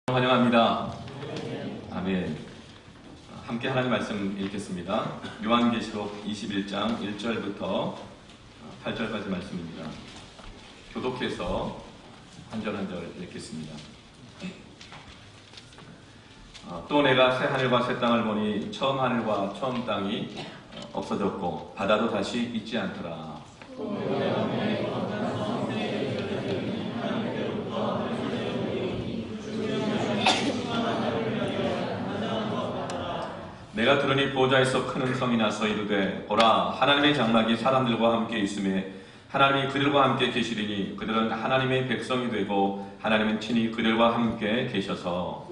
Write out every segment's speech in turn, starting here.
환영합니다. 아멘. 함께 하나님 말씀 읽겠습니다. 요한계시록 21장 1절부터 8절까지 말씀입니다. 교독해서 한 절 한 절 읽겠습니다. 또 내가 새 하늘과 새 땅을 보니 처음 하늘과 처음 땅이 없어졌고 바다도 다시 있지 않더라. 내가 들으니 보좌에서 큰 음성이 나서 이르되 보라 하나님의 장막이 사람들과 함께 있음에 하나님이 그들과 함께 계시리니 그들은 하나님의 백성이 되고 하나님은 친히 그들과 함께 계셔서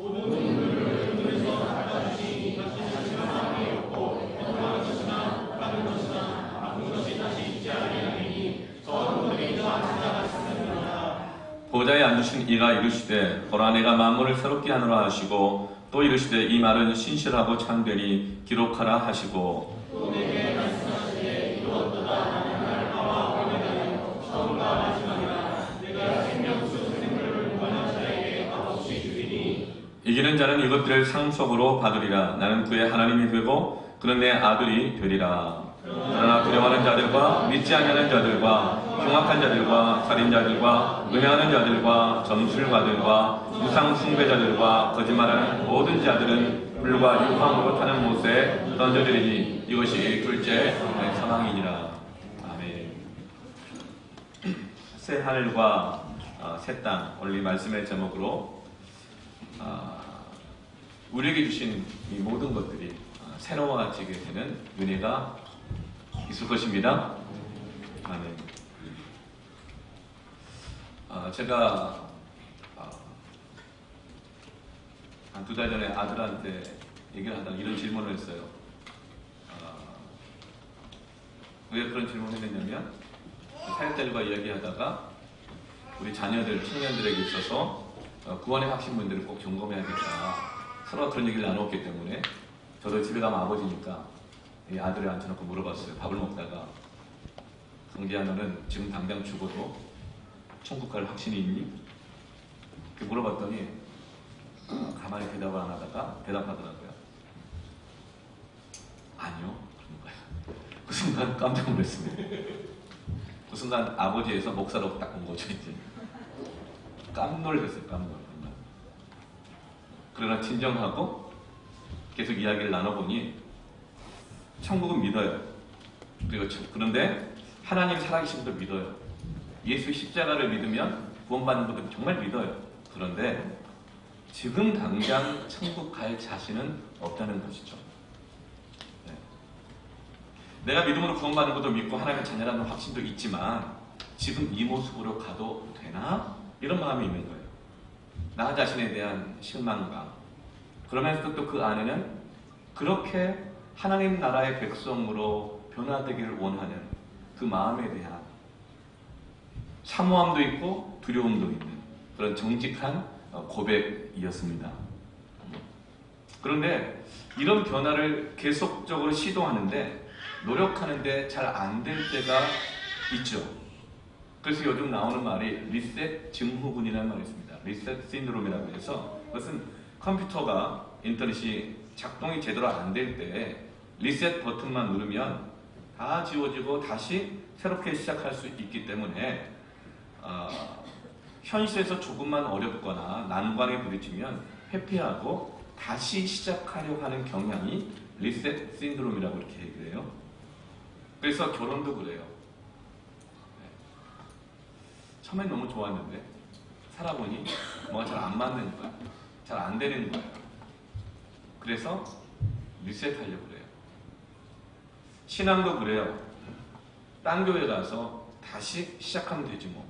보좌에 앉으신 이가 이르시되 보라 내가 만물을 새롭게 하노라 하시고 또 이르시되 이 말은 신실하고 참되니 기록하라 하시고 또 내게 말씀하시되 이루었도다 나는 알파와 오메가요 처음과 마지막이라 내가 생명수 생물을 구하는 자에게 값없이 주리니 이기는 자는 이것들을 상속으로 받으리라. 나는 그의 하나님이 되고 그는 내 아들이 되리라. 그러나 두려워하는 자들과 믿지 아니하는 자들과 흉악한 자들과 살인자들과 음행하는 자들과 점술가들과 우상 숭배자들과 거짓말하는 모든 자들은 불과 유황으로 타는 못에 던져지리니 이것이 둘째 사망이니라. 아멘. 새 하늘과 새 땅, 오늘 이 말씀의 제목으로 우리에게 주신 이 모든 것들이 새로워지게 되는 은혜가 있을 것입니다. 아멘. 제가 한 2달 전에 아들한테 얘기를 하다가 이런 질문을 했어요. 왜 그런 질문을 했냐면 사역자들과 이야기하다가 우리 자녀들, 청년들에게 있어서 구원의 확신문들을 꼭 점검해야겠다. 서로 그런 얘기를 나눴기 때문에 저도 집에 가면 아버지니까 이 아들을 앉혀놓고 물어봤어요. 밥을 먹다가 강지야 너는 지금 당장 죽어도 천국 갈 확신이 있니? 이렇게 물어봤더니 가만히 대답을 안 하다가 대답하더라고요. 아니요. 그런 거예요. 그 순간 깜짝 놀랐습니다. 그 순간 아버지에서 목사로 딱 온 거죠. 이제 깜놀했어요. 깜놀. 그러나 진정하고 계속 이야기를 나눠보니 천국은 믿어요. 그런데 하나님 살아계신 것도 믿어요. 예수 십자가를 믿으면 구원받는 것도 정말 믿어요. 그런데 지금 당장 천국 갈 자신은 없다는 것이죠. 네. 내가 믿음으로 구원받는 것도 믿고 하나님의 자녀라는 확신도 있지만 지금 이 모습으로 가도 되나? 이런 마음이 있는 거예요. 나 자신에 대한 실망감. 그러면서 또 그 안에는 그렇게 하나님 나라의 백성으로 변화되기를 원하는 그 마음에 대한 사모함도 있고 두려움도 있는 그런 정직한 고백이었습니다. 그런데 이런 변화를 계속적으로 시도하는데 노력하는데 잘 안 될 때가 있죠. 그래서 요즘 나오는 말이 리셋 증후군이라는 말이 있습니다. 리셋 신드롬이라고 해서 그것은 컴퓨터가 인터넷이 작동이 제대로 안 될 때 리셋 버튼만 누르면 다 지워지고 다시 새롭게 시작할 수 있기 때문에 현실에서 조금만 어렵거나 난관에 부딪히면 회피하고 다시 시작하려고 하는 경향이 리셋 신드롬이라고 이렇게 얘기를 해요. 그래서 결혼도 그래요. 처음엔 너무 좋았는데 살아보니 뭐가 잘 안 맞는 거야. 잘 안 되는 거예요. 그래서 리셋하려고 그래요. 신앙도 그래요. 딴 교회 가서 다시 시작하면 되지 뭐.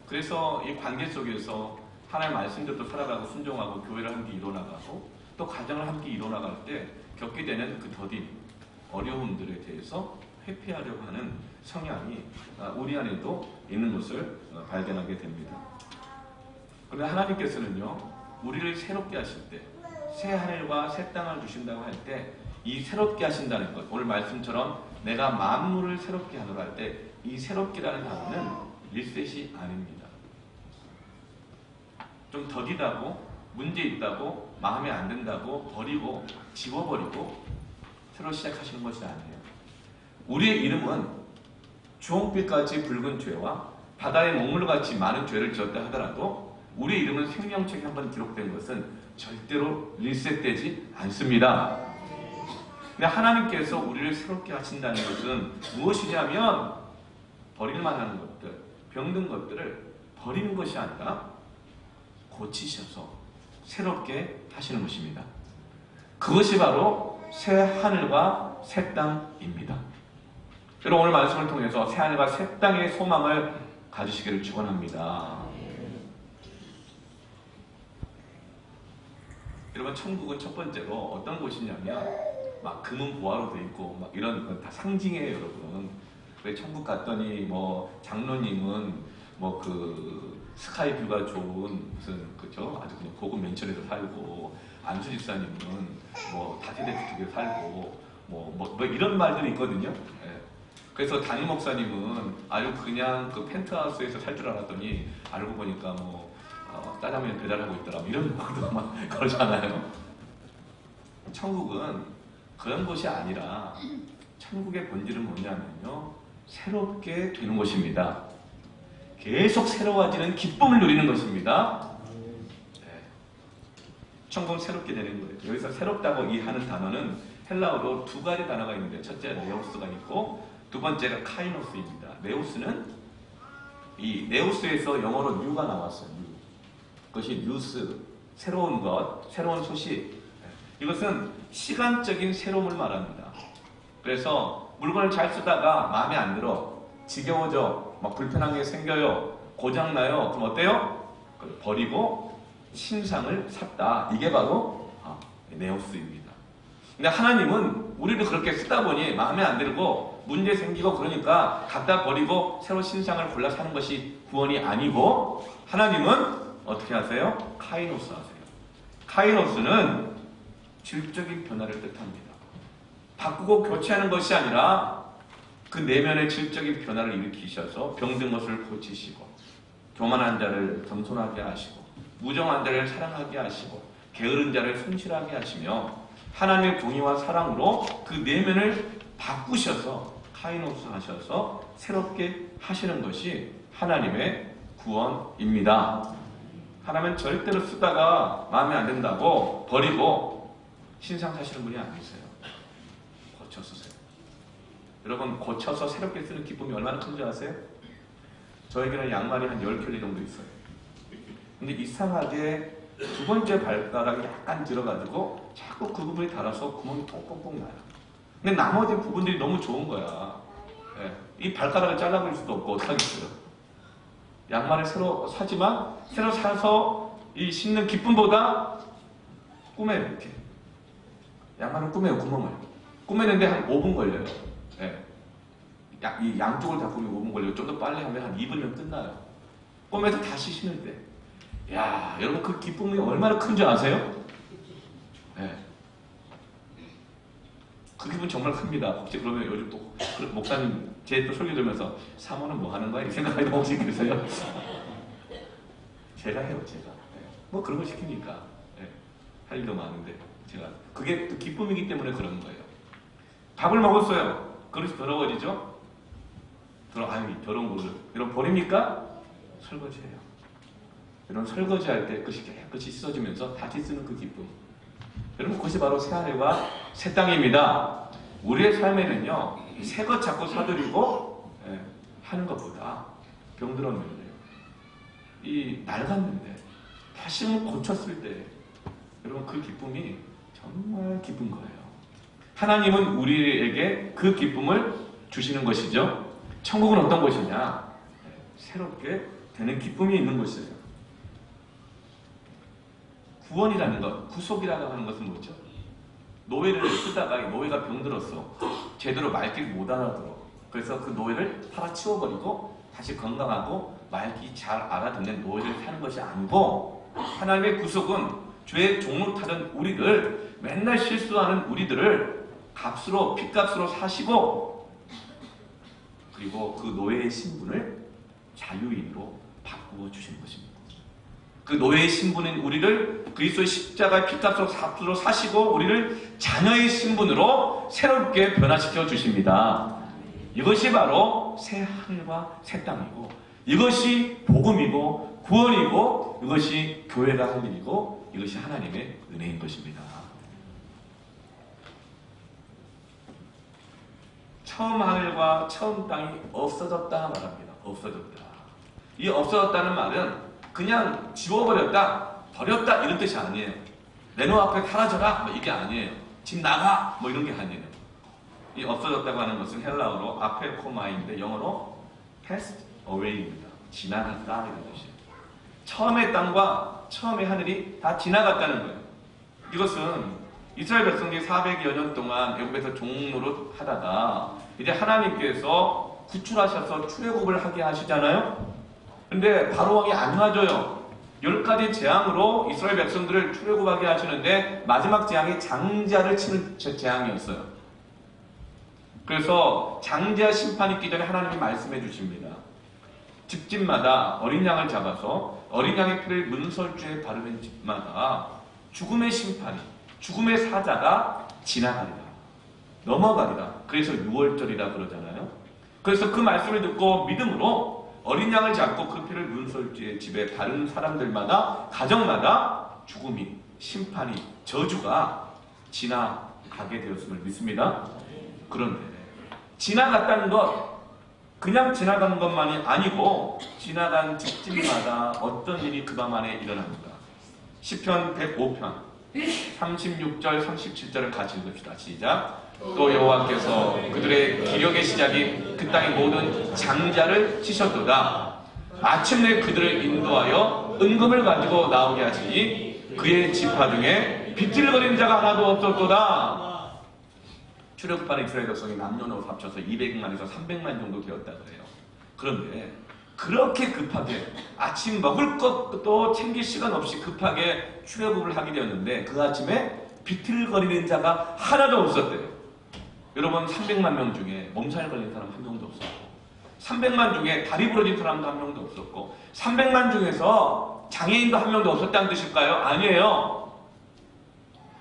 그래서 이 관계 속에서 하나님의 말씀대로 살아가고 순종하고 교회를 함께 이뤄나가고 또 가정을 함께 이뤄나갈 때 겪게 되는 그 더딘 어려움들에 대해서 회피하려고 하는 성향이 우리 안에도 있는 것을 발견하게 됩니다. 그런데 하나님께서는요, 우리를 새롭게 하실 때, 새 하늘과 새 땅을 주신다고 할 때, 이 새롭게 하신다는 것, 오늘 말씀처럼 내가 만물을 새롭게 하노라 할 때, 이 새롭게라는 단어는 리셋이 아닙니다. 좀 더디다고, 문제 있다고, 마음에 안 든다고 버리고 지워버리고 새로 시작하시는 것이 아니에요. 우리의 이름은 주홍빛같이 붉은 죄와 바다의 먹물같이 많은 죄를 지었다 하더라도 우리의 이름은 생명책에 한번 기록된 것은 절대로 리셋되지 않습니다. 근데 하나님께서 우리를 새롭게 하신다는 것은 무엇이냐면 버릴 만한 것들, 병든 것들을 버리는 것이 아니라 고치셔서 새롭게 하시는 것입니다. 그것이 바로 새 하늘과 새 땅입니다. 여러분 오늘 말씀을 통해서 새 하늘과 새 땅의 소망을 가지시기를 축원합니다. 여러분 천국은 첫 번째로 어떤 곳이냐면 막 금은 보화로 돼 있고 막 이런 건 다 상징이에요, 여러분. 왜 천국 갔더니 뭐 장로님은 뭐 그 스카이뷰가 좋은 무슨 그죠? 아주 그냥 고급 맨션에서 살고 안수 집사님은 뭐 다세대 주택에 살고 뭐 이런 말들이 있거든요. 예. 그래서 담임 목사님은 아주 그냥 그 펜트하우스에서 살 줄 알았더니 알고 보니까 뭐 짜장면 배달하고 있더라 이런 말도 막 그러잖아요. 천국은 그런 것이 아니라 천국의 본질은 뭐냐면요, 새롭게 되는 것입니다. 계속 새로워지는 기쁨을 누리는 것입니다. 네. 천국은 새롭게 되는 거예요. 여기서 새롭다고 이 하는 단어는 헬라어로 두 가지 단어가 있는데 첫째가 네오스가 있고 두 번째가 카이노스입니다. 네오스는 이 네오스에서 영어로 뉴가 나왔어요. 뉴. 그것이 뉴스, 새로운 것, 새로운 소식. 이것은 시간적인 새로움을 말합니다. 그래서 물건을 잘 쓰다가 마음에 안 들어, 지겨워져, 막 불편한 게 생겨요, 고장나요. 그럼 어때요? 버리고 신상을 샀다. 이게 바로 네오스입니다. 근데 하나님은 우리를 그렇게 쓰다 보니 마음에 안 들고 문제 생기고 그러니까 갖다 버리고 새로 신상을 골라 사는 것이 구원이 아니고 하나님은 어떻게 하세요? 카이노스 하세요. 카이노스는 질적인 변화를 뜻합니다. 바꾸고 교체하는 것이 아니라 그 내면의 질적인 변화를 일으키셔서 병든 것을 고치시고 교만한 자를 겸손하게 하시고 무정한 자를 사랑하게 하시고 게으른 자를 성실하게 하시며 하나님의 공의와 사랑으로 그 내면을 바꾸셔서 카이노스 하셔서 새롭게 하시는 것이 하나님의 구원입니다. 하나님은 절대로 쓰다가 마음에 안 든다고 버리고 신상 사시는 분이 아니세요. 고쳐 쓰세요. 여러분 고쳐서 새롭게 쓰는 기쁨이 얼마나 큰지 아세요? 저에게는 양말이 한 10켤레 정도 있어요. 근데 이상하게 두 번째 발가락이 약간 들어가지고 자꾸 그 부분이 닳아서 구멍이 통뽕뽕 나요. 근데 나머지 부분들이 너무 좋은 거야. 예. 이 발가락을 잘라버릴 수도 없고 어떡하겠어요. 양말을 새로 사지만 새로 사서 이 신는 기쁨보다 꾸며요. 이렇게 양말을 꾸며요. 구멍을 꾸미는데 한 5분 걸려요. 예. 이 양쪽을 다 꾸미면 5분 걸려요. 좀 더 빨리 하면 한 2분이면 끝나요. 꾸며서 다시 신는데 야, 여러분 그 기쁨이 얼마나 큰지 아세요? 예. 그 기분 정말 큽니다. 혹시 그러면 요즘 또 목사님 제 또 설교 들으면서 사모는 뭐 하는 거야? 이 생각하는 거 혹시 계세요? 제가 해요, 제가. 예. 뭐 그런 거 시키니까. 예. 할 일도 많은데 제가 그게 또 기쁨이기 때문에 그런 거예요. 밥을 먹었어요. 그릇이 더러워지죠? 아유, 더러운 그릇. 여러분 버립니까? 설거지해요. 여러분 설거지할 때 그것이 깨끗이 씻어지면서 다시 쓰는 그 기쁨. 여러분 그것이 바로 새하늘과 새 땅입니다. 우리의 삶에는요, 새 것 자꾸 사들이고 하는 것보다 병들었는데 이 낡았는데 다시 고쳤을 때 여러분 그 기쁨이 정말 기쁜 거예요. 하나님은 우리에게 그 기쁨을 주시는 것이죠. 천국은 어떤 곳이냐? 새롭게 되는 기쁨이 있는 곳이에요. 구원이라는 것, 구속이라고 하는 것은 뭐죠? 노예를 쓰다가 노예가 병들었어. 제대로 말귀를 못 알아들어. 그래서 그 노예를 팔아치워버리고 다시 건강하고 말귀 잘 알아듣는 노예를 사는 것이 아니고 하나님의 구속은 죄의 종로 타던 우리들, 맨날 실수하는 우리들을 값으로, 핏값으로 사시고 그리고 그 노예의 신분을 자유인으로 바꾸어 주시는 것입니다. 그 노예의 신분인 우리를 그리스도의 십자가의 피값으로 사시고 우리를 자녀의 신분으로 새롭게 변화시켜 주십니다. 이것이 바로 새 하늘과 새 땅이고 이것이 복음이고 구원이고 이것이 교회가 할 일이고 이것이 하나님의 은혜인 것입니다. 처음 하늘과 처음 땅이 없어졌다 말합니다. 없어졌다. 이 없어졌다는 말은 그냥 지워버렸다, 버렸다 이런 뜻이 아니에요. 내 눈앞에 사라져라 뭐 이게 아니에요. 집 나가 뭐 이런 게 아니에요. 이 없어졌다고 하는 것은 헬라어로 아페코마인데 영어로 passed away입니다. 지나갔다 이런 뜻이에요. 처음의 땅과 처음의 하늘이 다 지나갔다는 거예요. 이것은 이스라엘 백성들이 400여 년 동안 애굽에서 종노릇 하다가 이제 하나님께서 구출하셔서 출애굽을 하게 하시잖아요. 근데 바로 왕이 안 놔줘요. 10가지 재앙으로 이스라엘 백성들을 출애굽하게 하시는데 마지막 재앙이 장자를 치는 재앙이었어요. 그래서 장자 심판이 있기 전에 하나님이 말씀해 주십니다. 집집마다 어린 양을 잡아서 어린 양의 피를 문설주에 바르는 집마다 죽음의 심판이, 죽음의 사자가 지나가리라, 넘어가리라. 그래서 6월절이라 그러잖아요. 그래서 그 말씀을 듣고 믿음으로 어린 양을 잡고 그 피를 문설주의 집에 바른 사람들마다, 가정마다 죽음이, 심판이, 저주가 지나가게 되었음을 믿습니다. 그런데 지나갔다는 것, 그냥 지나간 것만이 아니고 지나간 집집마다 어떤 일이 그 밤 안에 일어납니다. 시편 105편 36절 37절을 같이 읽읍시다. 시작. 또 여호와께서 그들의 기력의 시작이 그 땅의 모든 장자를 치셨도다. 마침내 그들을 인도하여 은금을 가지고 나오게 하시니 그의 지파 중에 비틀거리는 자가 하나도 없었도다. 출애굽하는 이스라엘 백성이 남녀노소 합쳐서 200만에서 300만 정도 되었다 그래요. 그런데 그렇게 급하게 아침 먹을 것도 챙길 시간 없이 급하게 출애굽을 하게 되었는데 그 아침에 비틀거리는 자가 하나도 없었대요. 여러분 300만 명 중에 몸살 걸린 사람 한 명도 없었고 300만 중에 다리 부러진 사람도 한 명도 없었고 300만 중에서 장애인도 한 명도 없었다는 뜻일까요? 아니에요.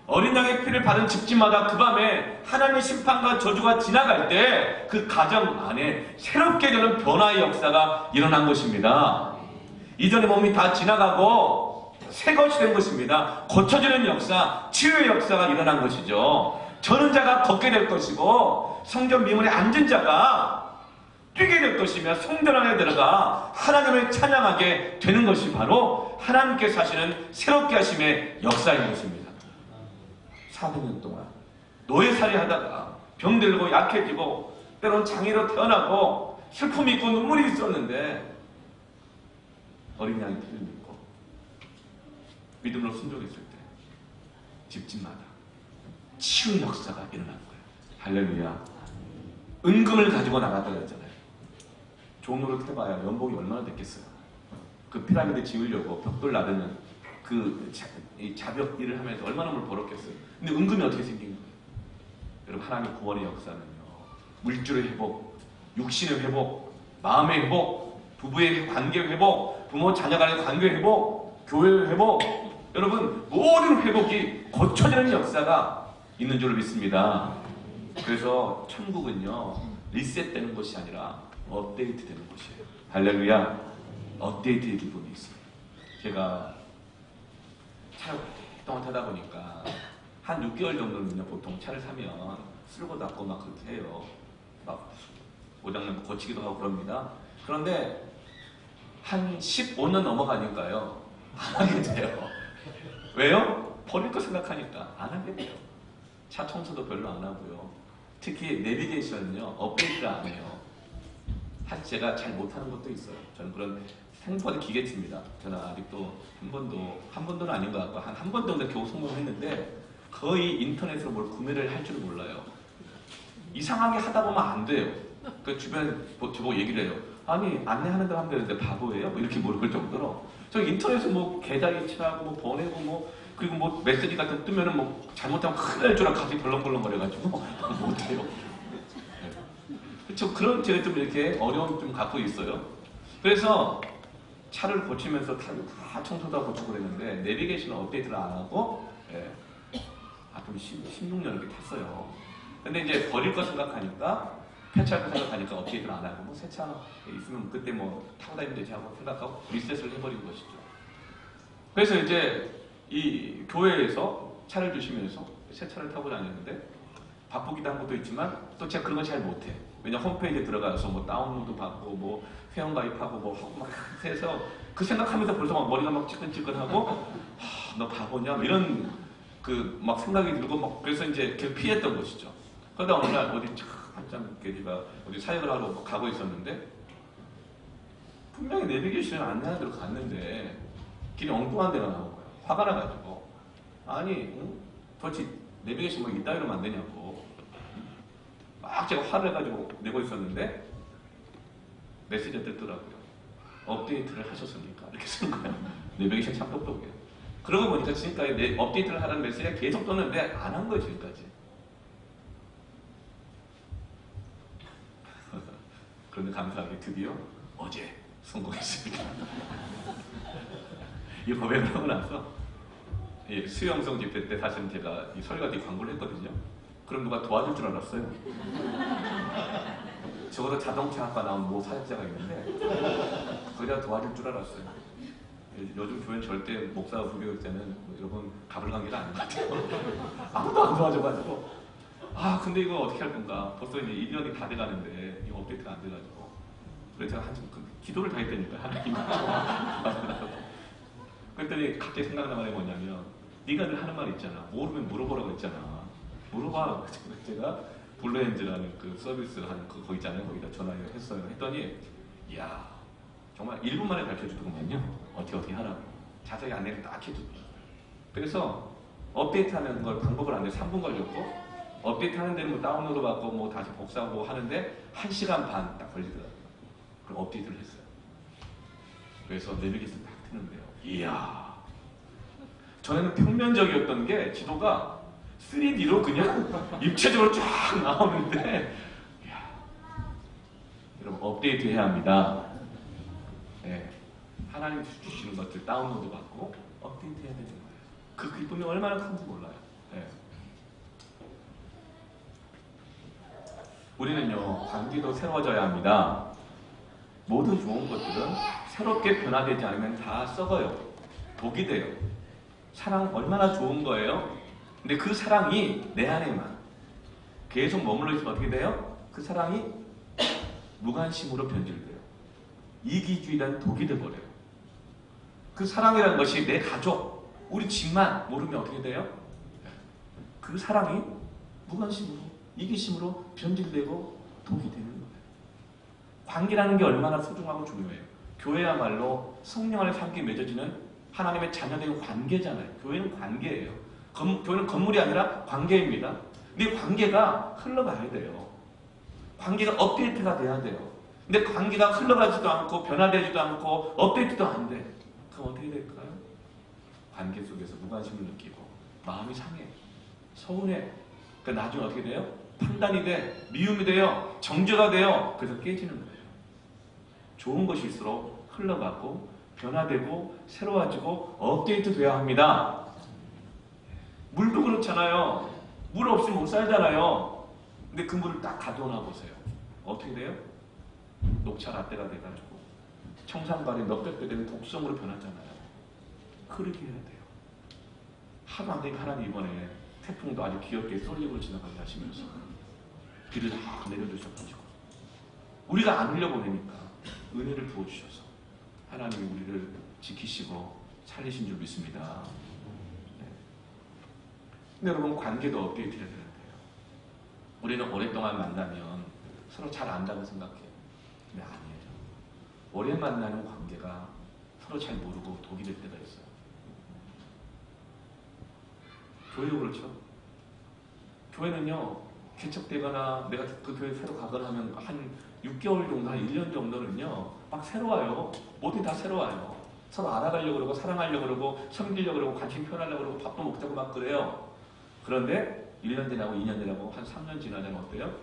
어린 양의 피를 받은 집집마다 그 밤에 하나님의 심판과 저주가 지나갈 때 그 가정 안에 새롭게 되는 변화의 역사가 일어난 것입니다. 이전의 몸이 다 지나가고 새 것이 된 것입니다. 고쳐지는 역사, 치유의 역사가 일어난 것이죠. 저는 자가 걷게 될 것이고 성전 미문에 앉은 자가 뛰게 될 것이며 성전 안에 들어가 하나님을 찬양하게 되는 것이 바로 하나님께서 하시는 새롭게 하심의 역사인 것입니다. 400년 동안 노예살이 하다가 병들고 약해지고 때론 장애로 태어나고 슬픔이 있고 눈물이 있었는데 어린 양의 피를 믿고 믿음으로 순종했을 때 집집마다 치유 역사가 일어나는 거예요. 할렐루야. 은금을 가지고 나가다 그랬잖아요. 종로를 해봐야 연봉이 얼마나 됐겠어요. 그 피라미드 지으려고 벽돌 나르는 그 자벽 일을 하면서 얼마나 물 벌었겠어요. 근데 은금이 어떻게 생긴 거예요? 여러분 하나님 구원의 역사는요. 물질의 회복, 육신의 회복, 마음의 회복, 부부의 관계 회복, 부모 자녀 간의 관계 회복, 교회의 회복, 여러분 모든 회복이 고쳐지는 역사가 있는 줄로 믿습니다. 그래서 천국은요 리셋되는 것이 아니라 업데이트되는 것이에요. 할렐루야. 업데이트의 기분이 있어요. 제가 차를 오랫동안 타다 보니까 한 6개월 정도는요 보통 차를 사면 쓸고 닦고 막 그렇게 해요. 막 고장나면 고치기도 하고 그럽니다. 그런데 한 15년 넘어가니까요 안 하게 돼요. 왜요? 버릴 거 생각하니까 안 하게 돼요. 차 청소도 별로 안 하고요. 특히 내비게이션은요 업데이트를 안 해요. 사실 제가 잘 못하는 것도 있어요. 저는 그런 생소한 기계치입니다. 저는 아직도 한 번도는 아닌 것 같고 한 번 정도 겨우 성공했는데 거의 인터넷으로 뭘 구매를 할 줄 몰라요. 이상하게 하다 보면 안 돼요. 그 주변 저보고 얘기를 해요. 아니 안내하는 대로 하면 되는데 바보예요? 뭐 이렇게 물어볼 정도로 저 인터넷에 뭐 계좌 이체하고 뭐 보내고 뭐 그리고 뭐 메시지 같은 거 뜨면은 뭐 잘못하면 큰일 날 줄 알고 가슴이 벌렁벌렁 거려가지고 못해요. 그렇죠. 그런 제가 좀 이렇게 어려움 좀 갖고 있어요. 그래서 차를 고치면서 다 청소도 고치고 그랬는데 내비게이션 업데이트를 안 하고 좀 16년 이렇게 탔어요. 근데 이제 버릴 거 생각하니까 폐차할 거 생각하니까 업데이트를 안 하고 뭐 새 차 있으면 그때 뭐 타고 다니면 되지 하고 생각하고 리셋을 해버린 것이죠. 그래서 이제 이 교회에서 차를 주시면서 새 차를 타고 다녔는데 바쁘기도 한 것도 있지만 또 제가 그런 거 잘 못해. 왜냐 홈페이지에 들어가서 뭐 다운로드 받고 뭐 회원가입하고 뭐 하고 막 해서 그 생각하면서 벌써 막 머리가 막 찌끈찌끈하고 너 바보냐 뭐 이런 그 막 생각이 들고 막 그래서 이제 계속 피했던 것이죠. 그러다 어느 날 어디 한참 제가 어디 사역을 하러 가고 있었는데 분명히 내비게이션을 안내하는 데로 갔는데 길이 엉뚱한 데가 나온 거예요. 화가 나가지고 아니 도대체 내비게이션 뭐 이따위로 만드냐고 막 제가 화를 해가지고 내고 있었는데 메시지가 뜨더라고요. 업데이트를 하셨습니까? 이렇게 쓴 거예요. 내비게이션 참 똑똑해요. 그러고 보니까 지금까지 업데이트를 하라는 메시지가 계속 떴는데 안 한 거예요 지금까지. 그런데 감사하게 드디어 어제 성공했습니다. 이 법회를 하고 나서 수영성 집회 때 사실은 제가 이 설교지 광고를 했거든요. 그럼 누가 도와줄 줄 알았어요. 적어도 자동차학과 나온 모 사역자가 있는데 거기다 도와줄 줄 알았어요. 요즘 교회는 절대 목사가 부교육 때는 여러분 가불 관계가 아닌 것 같아요. 아무도 안 도와줘가지고 근데 이거 어떻게 할 건가. 벌써 이제 1년이 다 돼가는데 이거 업데이트가 안 돼가지고 그래서 제가 한참 기도를 다 했다니까 하나님. 그랬더니 갑자기 생각나는 게 뭐냐면 네가 늘 하는 말 있잖아. 모르면 물어보라고 했잖아. 물어봐. 제가 블루엔즈라는 그 서비스 하는 거 있잖아요. 거기다 전화를 했어요. 했더니 이야 정말 1분 만에 가르쳐주더군요. 어떻게 하라고. 자세히 안내를 딱 해주더라고요. 그래서 업데이트하는 걸 방법을 안내 3분 걸렸고 업데이트하는 데는 뭐 다운로드 받고 뭐 다시 복사하고 하는데 1시간 반 딱 걸리더라고요. 그럼 업데이트를 했어요. 그래서 내비게이션 딱 트는데요. 이야 전에는 평면적이었던 게 지도가 3D로 그냥 입체적으로 쫙 나오는데 이야, 여러분 업데이트 해야 합니다. 네, 하나님 주시는 것들 다운로드 받고 업데이트 해야 되는 거예요. 그 기쁨이 얼마나 큰지 몰라요. 네. 우리는요 관계도 새로워져야 합니다. 모든 좋은 것들은 새롭게 변화되지 않으면 다 썩어요. 독이 돼요. 사랑 얼마나 좋은 거예요? 근데 그 사랑이 내 안에만 계속 머물러 있으면 어떻게 돼요? 그 사랑이 무관심으로 변질돼요. 이기주의라는 독이 돼버려요. 그 사랑이라는 것이 내 가족, 우리 집만 모르면 어떻게 돼요? 그 사랑이 무관심으로, 이기심으로 변질되고 독이 되는 거예요. 관계라는 게 얼마나 소중하고 중요해요. 교회야말로 성령 안에 함께 맺어지는 하나님의 자녀된 관계잖아요. 교회는 관계예요. 교회는 건물이 아니라 관계입니다. 근데 관계가 흘러가야 돼요. 관계가 업데이트가 돼야 돼요. 근데 관계가 흘러가지도 않고 변화되지도 않고 업데이트도 안 돼. 그럼 어떻게 될까요? 관계 속에서 무관심을 느끼고 마음이 상해, 서운해. 그러니까 나중에 어떻게 돼요? 판단이 돼, 미움이 돼요, 정죄가 돼요. 그래서 깨지는 거예요. 좋은 것일수록 흘러가고 변화되고 새로워지고 업데이트 돼야 합니다. 물도 그렇잖아요. 물 없으면 못 살잖아요. 근데 그 물을 딱 가져오나 보세요. 어떻게 돼요? 녹차 라떼가 돼가지고 청산가리 몇백 배 되는 독성으로 변하잖아요. 그렇게 해야 돼요. 하도 안 되니까 하나님 이번에 태풍도 아주 귀엽게 솔잎을 지나가게 하시면서 비를 다 내려주셔가지고 우리가 안 흘려보내니까 은혜를 부어주셔서 하나님이 우리를 지키시고 살리신 줄 믿습니다. 네. 근데 여러분 관계도 업데이트 해야 되는데요. 우리는 오랫동안 만나면 서로 잘 안다고 생각해요. 근데 아니에요. 오래 만나는 관계가 서로 잘 모르고 독이 될 때가 있어요. 교회도 그렇죠. 교회는요 개척되거나 내가 그 교회 새로 가거나 하면 한 6개월 정도, 한 1년 정도는요 막 새로 와요. 뭐든 다 새로 와요. 서로 알아가려고 그러고 사랑하려고 그러고 섬기려고 그러고 관심 표현하려고 그러고 밥도 먹자고 막 그래요. 그런데 1년 지나고 2년 지나고 한 3년 지나면 어때요?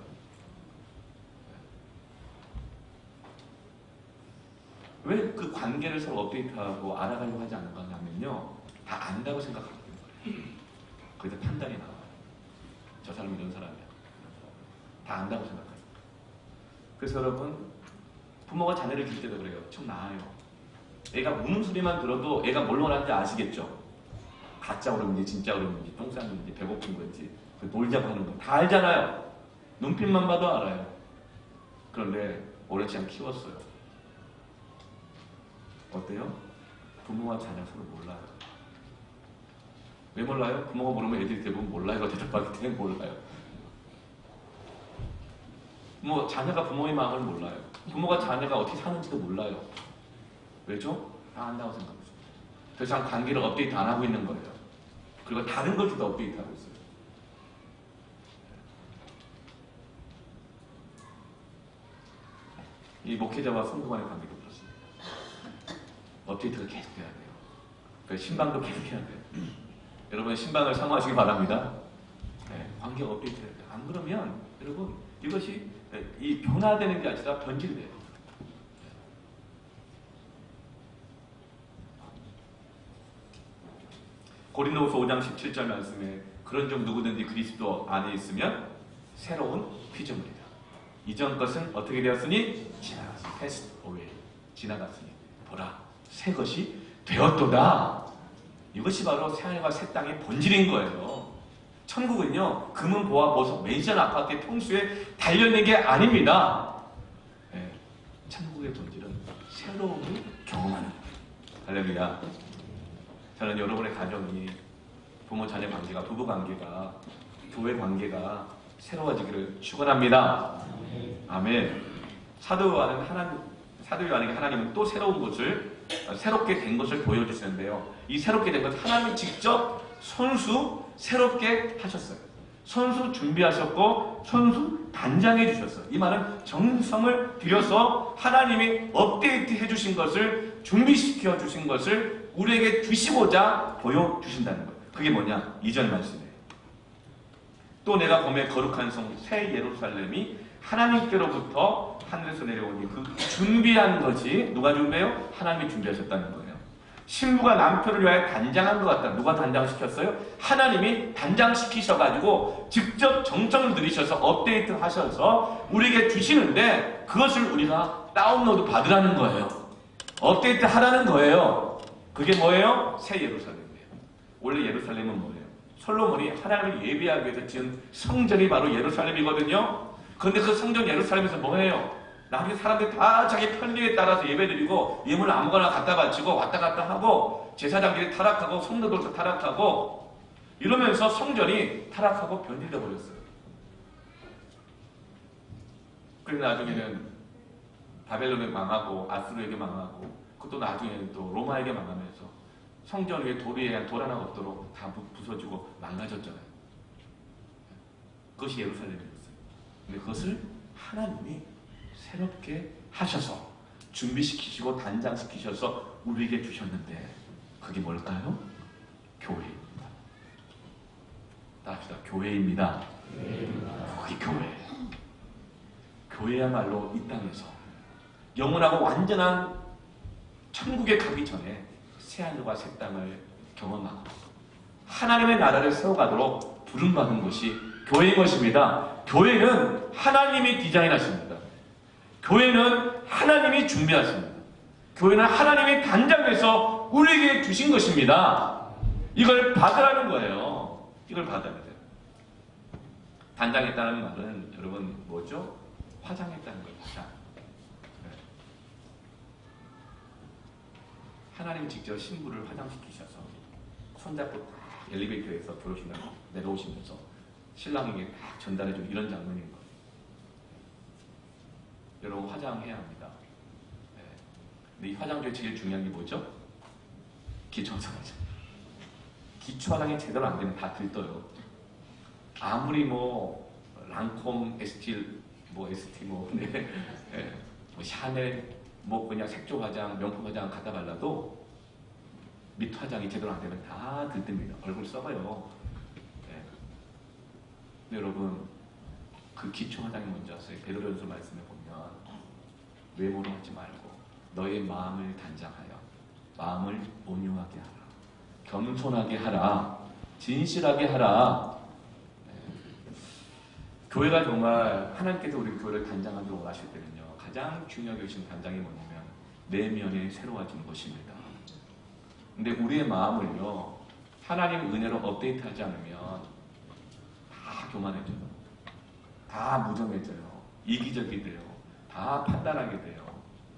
왜 그 관계를 서로 업데이트하고 알아가려고 하지 않는 거냐면요, 다 안다고 생각하는 거예요. 거기서 판단이 나와요. 저 사람이 이런 사람이야. 다 안다고 생각해요. 그래서 여러분, 부모가 자녀를 길 때도 그래요. 좀 나아요. 애가 우는 소리만 들어도 애가 뭘 원하는지 아시겠죠? 가짜 울음인지 진짜 울음인지 똥 쌌는지 배고픈 건지 놀자고 하는 거 다 알잖아요. 눈빛만 봐도 알아요. 그런데 오랜 시간 키웠어요. 어때요? 부모와 자녀 서로 몰라요. 왜 몰라요? 부모가 물으면 애들이 대부분 몰라요. 대답하기 때문에 몰라요. 뭐 자녀가 부모의 마음을 몰라요. 부모가 자녀가 어떻게 사는지도 몰라요. 왜죠? 다 안다고 생각하죠. 더 이상 관계를 업데이트 안 하고 있는 거예요. 그리고 다른 것들도 업데이트하고 있어요. 이 목회자와 성도 간의 관계도 그렇습니다. 업데이트가 계속 돼야 돼요. 그러니까 신방도 계속 해야 돼요. 여러분 신방을 사모하시기 바랍니다. 네, 관계가 업데이트 해야 돼요. 안 그러면 여러분 이것이 이 변화되는 게 아니라 변질돼요. 고린도후서 5장 17절 말씀에 그런 중 누구든지 그리스도 안에 있으면 새로운 피조물이다. 이전 것은 어떻게 되었으니? 지나갔으니. passed away. 지나갔으니. 보라, 새 것이 되었도다. 이것이 바로 새하늘과 새 땅의 본질인 거예요. 천국은요, 금은 보화 보석 맨션 아파트의 평수에 달려있는 게 아닙니다. 네, 천국의 본질은 새로움을 경험하는 거예요. 할렐루야. 저는 여러분의 가정이 부모 자녀 관계가, 부부 관계가, 교회 관계가 새로워지기를 축원합니다. 아멘. 사도 요한에게 하나님은 또 새로운 것을, 새롭게 된 것을 보여주시는데요. 이 새롭게 된 것, 하나님이 직접 손수 새롭게 하셨어요. 손수 준비하셨고 손수 단장해 주셨어요. 이 말은 정성을 들여서 하나님이 업데이트 해주신 것을, 준비시켜 주신 것을 우리에게 주시고자 보여주신다는 거예요. 그게 뭐냐? 2절 말씀이에요. 또 내가 보매 거룩한 성 새 예루살렘이 하나님께로부터 하늘에서 내려오니 그 준비한 것이, 누가 준비해요? 하나님이 준비하셨다는 거예요. 신부가 남편을 위하여 단장한 것 같다. 누가 단장시켰어요? 하나님이 단장시키셔가지고 직접 정성을 들이셔서 업데이트 하셔서 우리에게 주시는데, 그것을 우리가 다운로드 받으라는 거예요. 업데이트 하라는 거예요. 그게 뭐예요? 새 예루살렘이에요. 원래 예루살렘은 뭐예요? 솔로몬이 하나님을 예배하기 위해서 지은 성전이 바로 예루살렘이거든요. 그런데 그 성전 예루살렘에서 뭐해요? 나중에 사람들이 다 자기 편리에 따라서 예배드리고 예물 아무거나 갖다 바치고 왔다 갔다 하고 제사장들이 타락하고 성도들도 타락하고 이러면서 성전이 타락하고 변질되어 버렸어요. 그래서 나중에는 바벨론에 망하고 아수르에게 망하고, 그것도 나중에는 또 로마에게 망하면서 성전 위에 돌이 돌 하나 없도록 다 부서지고 망가졌잖아요. 그것이 예루살렘이었어요. 근데 그것을 하나님이 새롭게 하셔서 준비시키시고 단장시키셔서 우리에게 주셨는데, 그게 뭘까요? 교회입니다. 따라합시다. 교회입니다. 그게 교회예요. 교회야말로 이 땅에서 영원하고 완전한 천국에 가기 전에 새하늘과 새 땅을 경험하고 하나님의 나라를 세워가도록 부름받은 것이 교회인 것입니다. 교회는 하나님이 디자인하십니다. 교회는 하나님이 준비하십니다. 교회는 하나님이 단장해서 우리에게 주신 것입니다. 이걸 받으라는 거예요. 이걸 받아야 돼요. 단장했다는 말은 여러분 뭐죠? 화장했다는 거예요. 화장. 하나님 직접 신부를 화장시키셔서 손잡고 엘리베이터에서 내려오시면서 신랑에게 딱 전달해준 이런 장면인 거예요. 여러분 화장해야 합니다. 네. 근데 이 화장 중에 제일 중요한 게 뭐죠? 기초화장이죠. 기초화장이 제대로 안 되면 다 들떠요. 아무리 뭐 랑콤, 에스틸, ST 네. 샤넬 그냥 색조 화장, 명품 화장 갖다 발라도 밑 화장이 제대로 안 되면 다 들뜹니다. 얼굴 썩어요. 네. 근데 여러분 그 기초 화장이 뭔지 아세요? 베드로전서 말씀에 보면 외모로 하지 말고 너의 마음을 단장하여 마음을 온유하게 하라. 겸손하게 하라. 진실하게 하라. 교회가 정말 하나님께서 우리 교회를 단장하기를 원하실 때는요, 가장 중요하게 여기신 단장이 뭐냐면 내면이 새로워지는 것입니다. 근데 우리의 마음을요, 하나님 은혜로 업데이트하지 않으면 다 교만해져요. 다 무정해져요. 이기적이 돼요. 다 판단하게 돼요.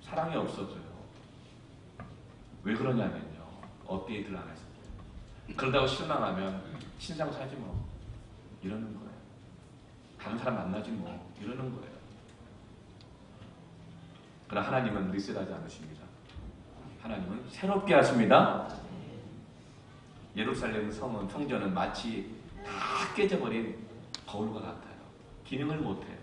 사랑이 없어져요. 왜 그러냐면요, 업데이트를 안 했어요. 그러다가 실망하면 신상 사지 뭐 이러는 거예요. 다른 사람 만나지 뭐 이러는 거예요. 그러나 하나님은 리셋하지 않으십니다. 하나님은 새롭게 하십니다. 예루살렘 성전은 마치 다 깨져버린 거울과 같아요. 기능을 못해요.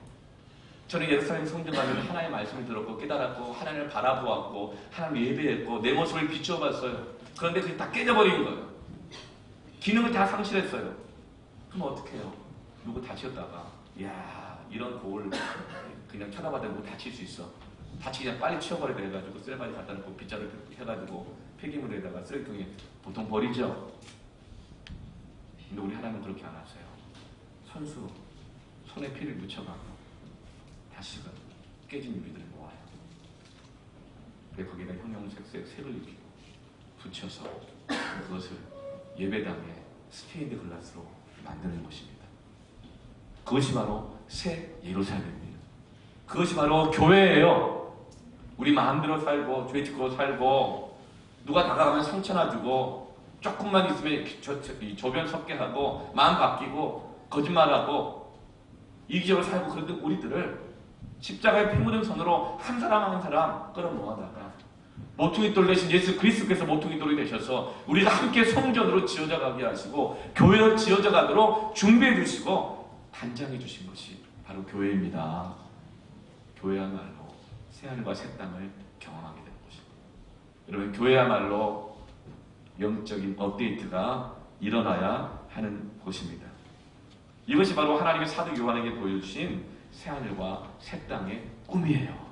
저는 예루살렘 성전 가면 하나님의 말씀을 들었고 깨달았고 하나님을 바라보았고 하나님을 예배했고 내 모습을 비추어봤어요. 그런데 그게 다 깨져버린 거예요. 기능을 다 상실했어요. 그럼 어떻게 해요? 누구 다쳤다가 이야 이런 거울 그냥 쳐다봐도 누구 다칠 수 있어. 다치기 그냥 빨리 치워버려야 돼가지고 쓰레기를 갖다 놓고 빗자루 해가지고 폐기물에다가 쓰레기통에 보통 버리죠. 근데 우리 하나님은 그렇게 안 하세요. 손수 손에 피를 묻혀가고 다시금 깨진 유리들을 모아요. 그리고 거기다 형형색색 색을 입히고 붙여서 그것을 예배당에 스테인드 글라스로 만드는 것입니다. 그것이 바로 새 예루살렘입니다. 그것이 바로 교회예요. 우리 마음대로 살고 죄 짓고 살고 누가 다가가면 상처나 주고 조금만 있으면 조변 섞게 하고 마음 바뀌고 거짓말하고 이기적으로 살고 그런데 우리들을 십자가의 피 묻은 손으로 한 사람 한 사람 끌어모아다가 모퉁이 돌 대신 예수 그리스도께서 모퉁이 돌이 되셔서 우리가 함께 성전으로 지어져 가게 하시고 교회로 지어져 가도록 준비해 주시고 단장해 주신 것이 바로 교회입니다. 교회야말로 새하늘과 새 땅을 경험하게 되는 것입니다. 여러분 교회야말로 영적인 업데이트가 일어나야 하는 곳입니다. 이것이 바로 하나님의 사도 요한에게 보여주신 새하늘과 새 땅의 꿈이에요.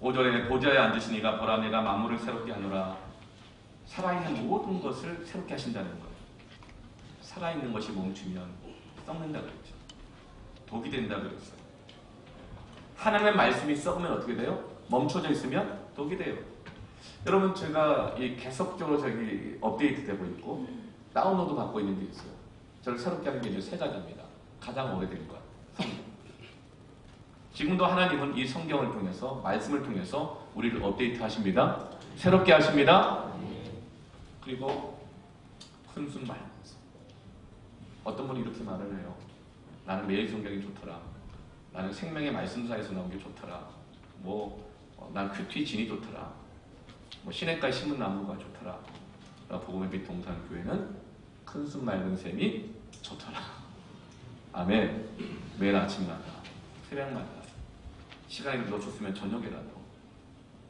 5절에 보좌에 앉으신 이가 보라 내가 만물을 새롭게 하노라. 살아있는 모든 것을 새롭게 하신다는 거예요. 살아있는 것이 멈추면 썩는다 그랬죠. 독이 된다 그랬어요. 하나님의 말씀이 썩으면 어떻게 돼요? 멈춰져 있으면 독이 돼요. 여러분 제가 계속적으로 저기 업데이트 되고 있고 다운로드 받고 있는 게 있어요. 저를 새롭게 하는 게 이제 세 가지입니다. 가장 오래된 것, 성경. 지금도 하나님은 이 성경을 통해서 말씀을 통해서 우리를 업데이트 하십니다. 새롭게 하십니다. 그리고 큰순 말하면서 어떤 분이 이렇게 말을 해요. 나는 매일 성경이 좋더라. 나는 생명의 말씀사에서 나온 게 좋더라. 난 큐티 진이 좋더라. 시냇가의 신문나무가 좋더라. 복음의 빛 동산교회는 큰순 맑은 샘이 좋더라. 아멘. 매일 아침마다 새벽마다 시간이 놓쳤으면 저녁에라도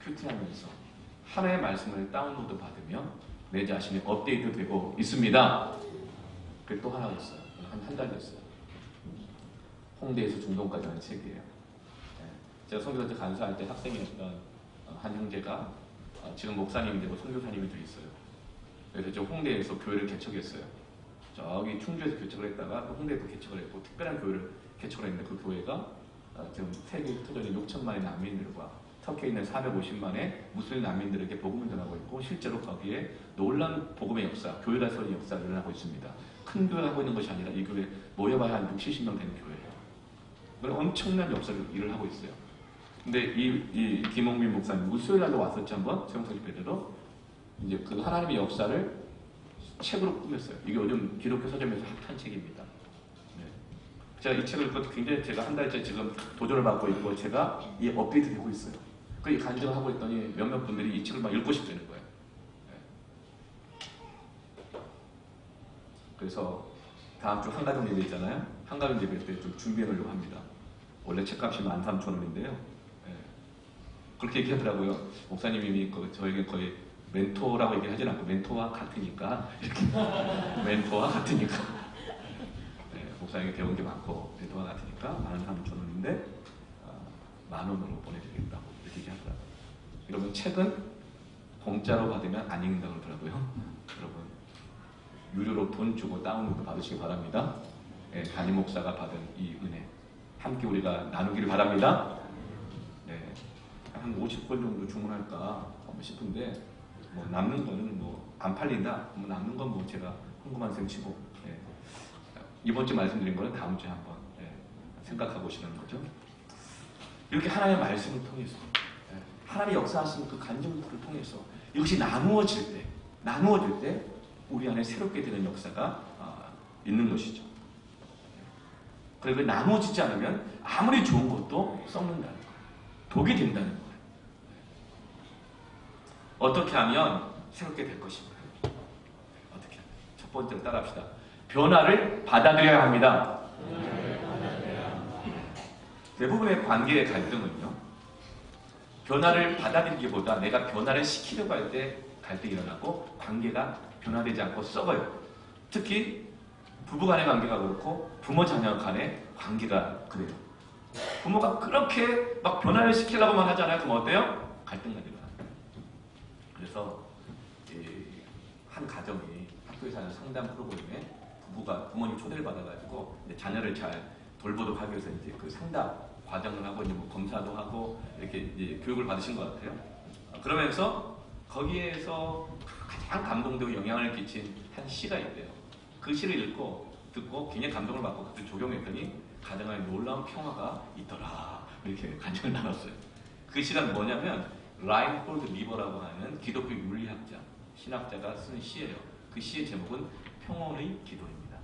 큐티하면서 하나의 말씀을 다운로드 받으면 내 자신이 업데이트 되고 있습니다. 그게 또 하나 있어요. 한 달 됐어요. 홍대에서 중동까지 하는 책이에요. 제가 선교사한테 간수할 때 학생이었던 한 형제가 지금 목사님이 되고 선교사님이 돼 있어요. 그래서 저 홍대에서 교회를 개척했어요. 저기 충주에서 개척을 했다가 또 홍대에도 개척을 했고 특별한 교회를 개척을 했는데 그 교회가 지금 세계 토전의 6천만의 난민들과 터키에 있는 450만의 무슬림 난민들에게 복음을 전하고 있고 실제로 거기에 놀라운 복음의 역사, 교회가 서는 역사가 일어나고 있습니다. 큰 교회가 하고 있는 것이 아니라 이 교회 모여봐야 한 60, 70명 되는 교회예요. 그런 엄청난 역사를 일을 하고 있어요. 근데 이 김홍민 목사님 수요일날도 왔었죠 한번 세영성 집회대로 이제 그 하나님의 역사를 책으로 꾸몄어요. 이게 요즘 기독교 서점에서 핫한 책입니다. 네. 제가 이 책을 굉장히 제가 한 달째 지금 도전을 받고 있고 제가 이 업데이트 되고 있어요. 그 간증을 하고 있더니 몇몇 분들이 이 책을 막 읽고 싶다는 거예요. 네. 그래서 다음 주 한가정 예배 있잖아요. 한가정 예배 때 좀 준비해 놓으려고 합니다. 원래 책값이 13,000원인데요. 네. 그렇게 얘기하더라고요. 목사님이 저에게 거의 멘토라고 얘기하진 않고 멘토와 같으니까 이렇게 멘토와 같으니까 목사님이 배운 게 많고 멘토와 같으니까 13,000원인데 10,000원으로 보내드리겠다고 이렇게 얘기하더라고요. 여러분 책은 공짜로 받으면 안 읽는다고 그러더라고요. 여러분 유료로 돈 주고 다운로드 받으시기 바랍니다. 네, 담임 목사가 받은 이 은혜 함께 우리가 나누기를 바랍니다. 네, 한 50권 정도 주문할까 싶은데 뭐 남는 거는 뭐 안 팔린다. 뭐 남는 건 뭐 제가 궁금한 셈 치고 네. 이번 주 말씀드린 거는 다음 주에 한번 네, 생각해 보시는 거죠. 이렇게 하나님의 말씀을 통해서 네, 하나님의 역사하시는 그 간증을 통해서 이것이 나누어질 때 우리 안에 새롭게 되는 역사가 있는 것이죠. 그리고 나누어지지 않으면 아무리 좋은 것도 썩는다는 거예요. 독이 된다는 거예요. 어떻게 하면 새롭게 될 것인가요? 어떻게 하면? 첫 번째로 따라합시다. 변화를 받아들여야 합니다. 대부분의 관계의 갈등은요, 변화를 받아들이기보다 내가 변화를 시키려고 할 때 갈등이 일어나고 관계가 변화되지 않고 썩어요. 특히 부부간의 관계가 그렇고 부모 자녀 간의 관계가 그래요. 부모가 그렇게 막 변화를 시키려고만 하잖아요. 그럼 어때요? 갈등가 일어나요. 그래서 한 가정이 학교에서 하는 상담 프로그램에 부부가 부모님 초대를 받아가지고 자녀를 잘 돌보도록 하기 위해서 이제 그 상담 과정을 하고 이제 뭐 검사도 하고 이렇게 이제 교육을 받으신 것 같아요. 그러면서 거기에서 가장 감동되고 영향을 끼친 한 시가 있대요. 그 시를 듣고 굉장히 감동을 받고 그때 적용했더니 가정 안에 놀라운 평화가 있더라. 이렇게 간증을 나눴어요. 그 시가 뭐냐면 라인홀드 리버라고 하는 기독교 윤리학자, 신학자가 쓴 시예요. 그 시의 제목은 평온의 기도입니다.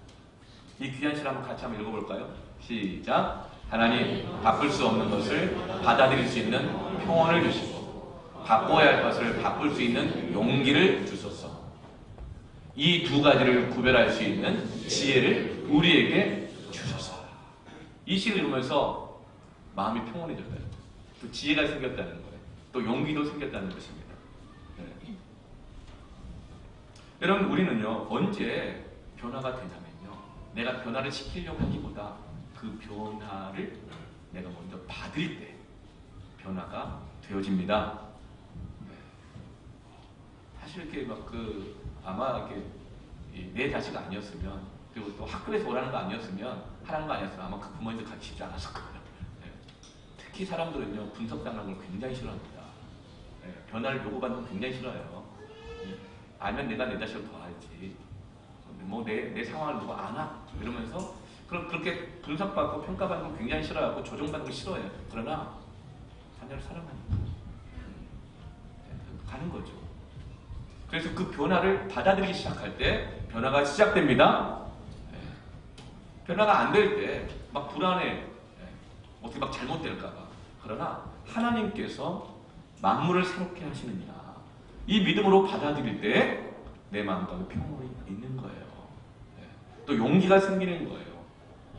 이 귀한 시를 같이 한번 읽어볼까요? 시작! 하나님, 바꿀 수 없는 것을 받아들일 수 있는 평온을 주시고 바꿔야 할 것을 바꿀 수 있는 용기를 주소서. 이 두 가지를 구별할 수 있는 지혜를 우리에게 주소서. 이 시를 읽으면서 마음이 평온해졌어요. 또 지혜가 생겼다는 거예요. 또 용기도 생겼다는 것입니다. 네. 여러분 우리는요 언제 변화가 되냐면요 내가 변화를 시키려고 하기보다 그 변화를 내가 먼저 받을 때 변화가 되어집니다. 네. 사실 이렇게 막 아마 이렇게 내 자식 아니었으면 그리고 또 학교에서 오라는 거 아니었으면 하라는 거 아니었으면 아마 그 부모님들 가기 쉽지 않았을 거예요. 네. 특히 사람들은요 분석당하는 걸 굉장히 싫어합니다. 네. 변화를 요구받는 걸 굉장히 싫어해요. 알면 내가 내 자식을 더 알지. 뭐 내 상황을 누가 아나? 이러면서 그렇게 분석받고 평가받는 걸 굉장히 싫어하고 조정받는 걸 싫어해요. 그러나 자녀를 사랑하니까 가는 거죠. 그래서 그 변화를 받아들이기 시작할 때 변화가 시작됩니다. 네. 변화가 안 될 때 막 불안해. 네. 어떻게 막 잘못될까봐. 그러나 하나님께서 만물을 새롭게 하시느니라. 이 믿음으로 받아들일 때 내 마음가에 평온이 있는 거예요. 네. 또 용기가 생기는 거예요.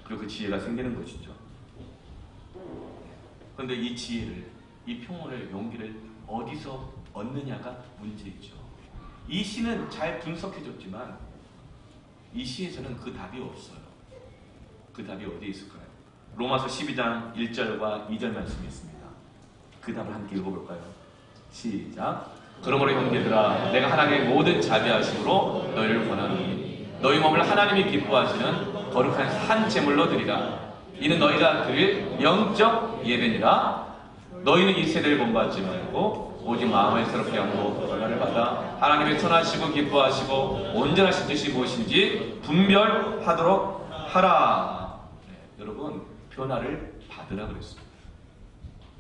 그리고 그 지혜가 생기는 것이죠. 그런데 이 지혜를, 이 평온을, 용기를 어디서 얻느냐가 문제이죠. 이 시는 잘 분석해줬지만 이 시에서는 그 답이 없어요. 그 답이 어디에 있을까요? 로마서 12장 1절과 2절 말씀이 있습니다. 그 답을 함께 읽어볼까요? 시작! 그러므로 형제들아 내가 하나님의 모든 자비하심으로 너희를 권하노니 너희 몸을 하나님이 기뻐하시는 거룩한 한 제물로 드리라. 이는 너희가 드릴 영적 예배니라. 너희는 이 세대를 본받지 말고 오직 마음을 새롭게 하고 변화를 받아 하나님의 선하시고 기뻐하시고 온전하신 뜻이 무엇인지 분별하도록 하라. 네, 여러분 변화를 받으라 그랬습니다.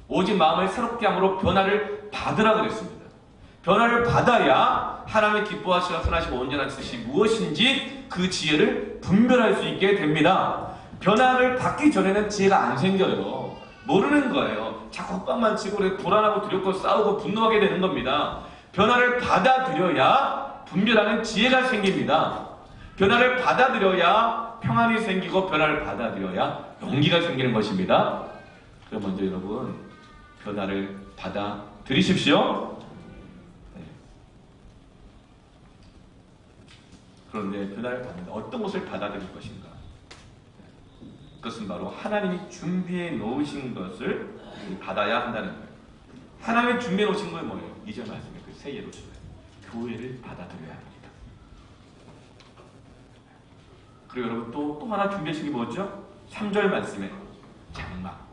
오직 마음을 새롭게 함으로 변화를 받으라 그랬습니다. 변화를 받아야 하나님의 기뻐하시고 선하시고 온전한 뜻이 무엇인지 그 지혜를 분별할 수 있게 됩니다. 변화를 받기 전에는 지혜가 안 생겨요. 모르는 거예요. 자꾸 헛방만 치고 불안하고 두렵고 싸우고 분노하게 되는 겁니다. 변화를 받아들여야 분별하는 지혜가 생깁니다. 변화를 받아들여야 평안이 생기고 변화를 받아들여야 용기가 생기는 것입니다. 그럼 먼저 여러분 변화를 받아들이십시오. 네. 그런데 변화를 받는다. 어떤 것을 받아들일 것인가? 그것은 바로 하나님이 준비해 놓으신 것을 받아야 한다는 거예요. 하나님이 준비해 놓으신 건 뭐예요? 2절 말씀에 그 새 예루살렘, 교회를 받아들여야 합니다. 그리고 여러분 또 하나 준비하신 게 뭐죠? 3절 말씀에 장막.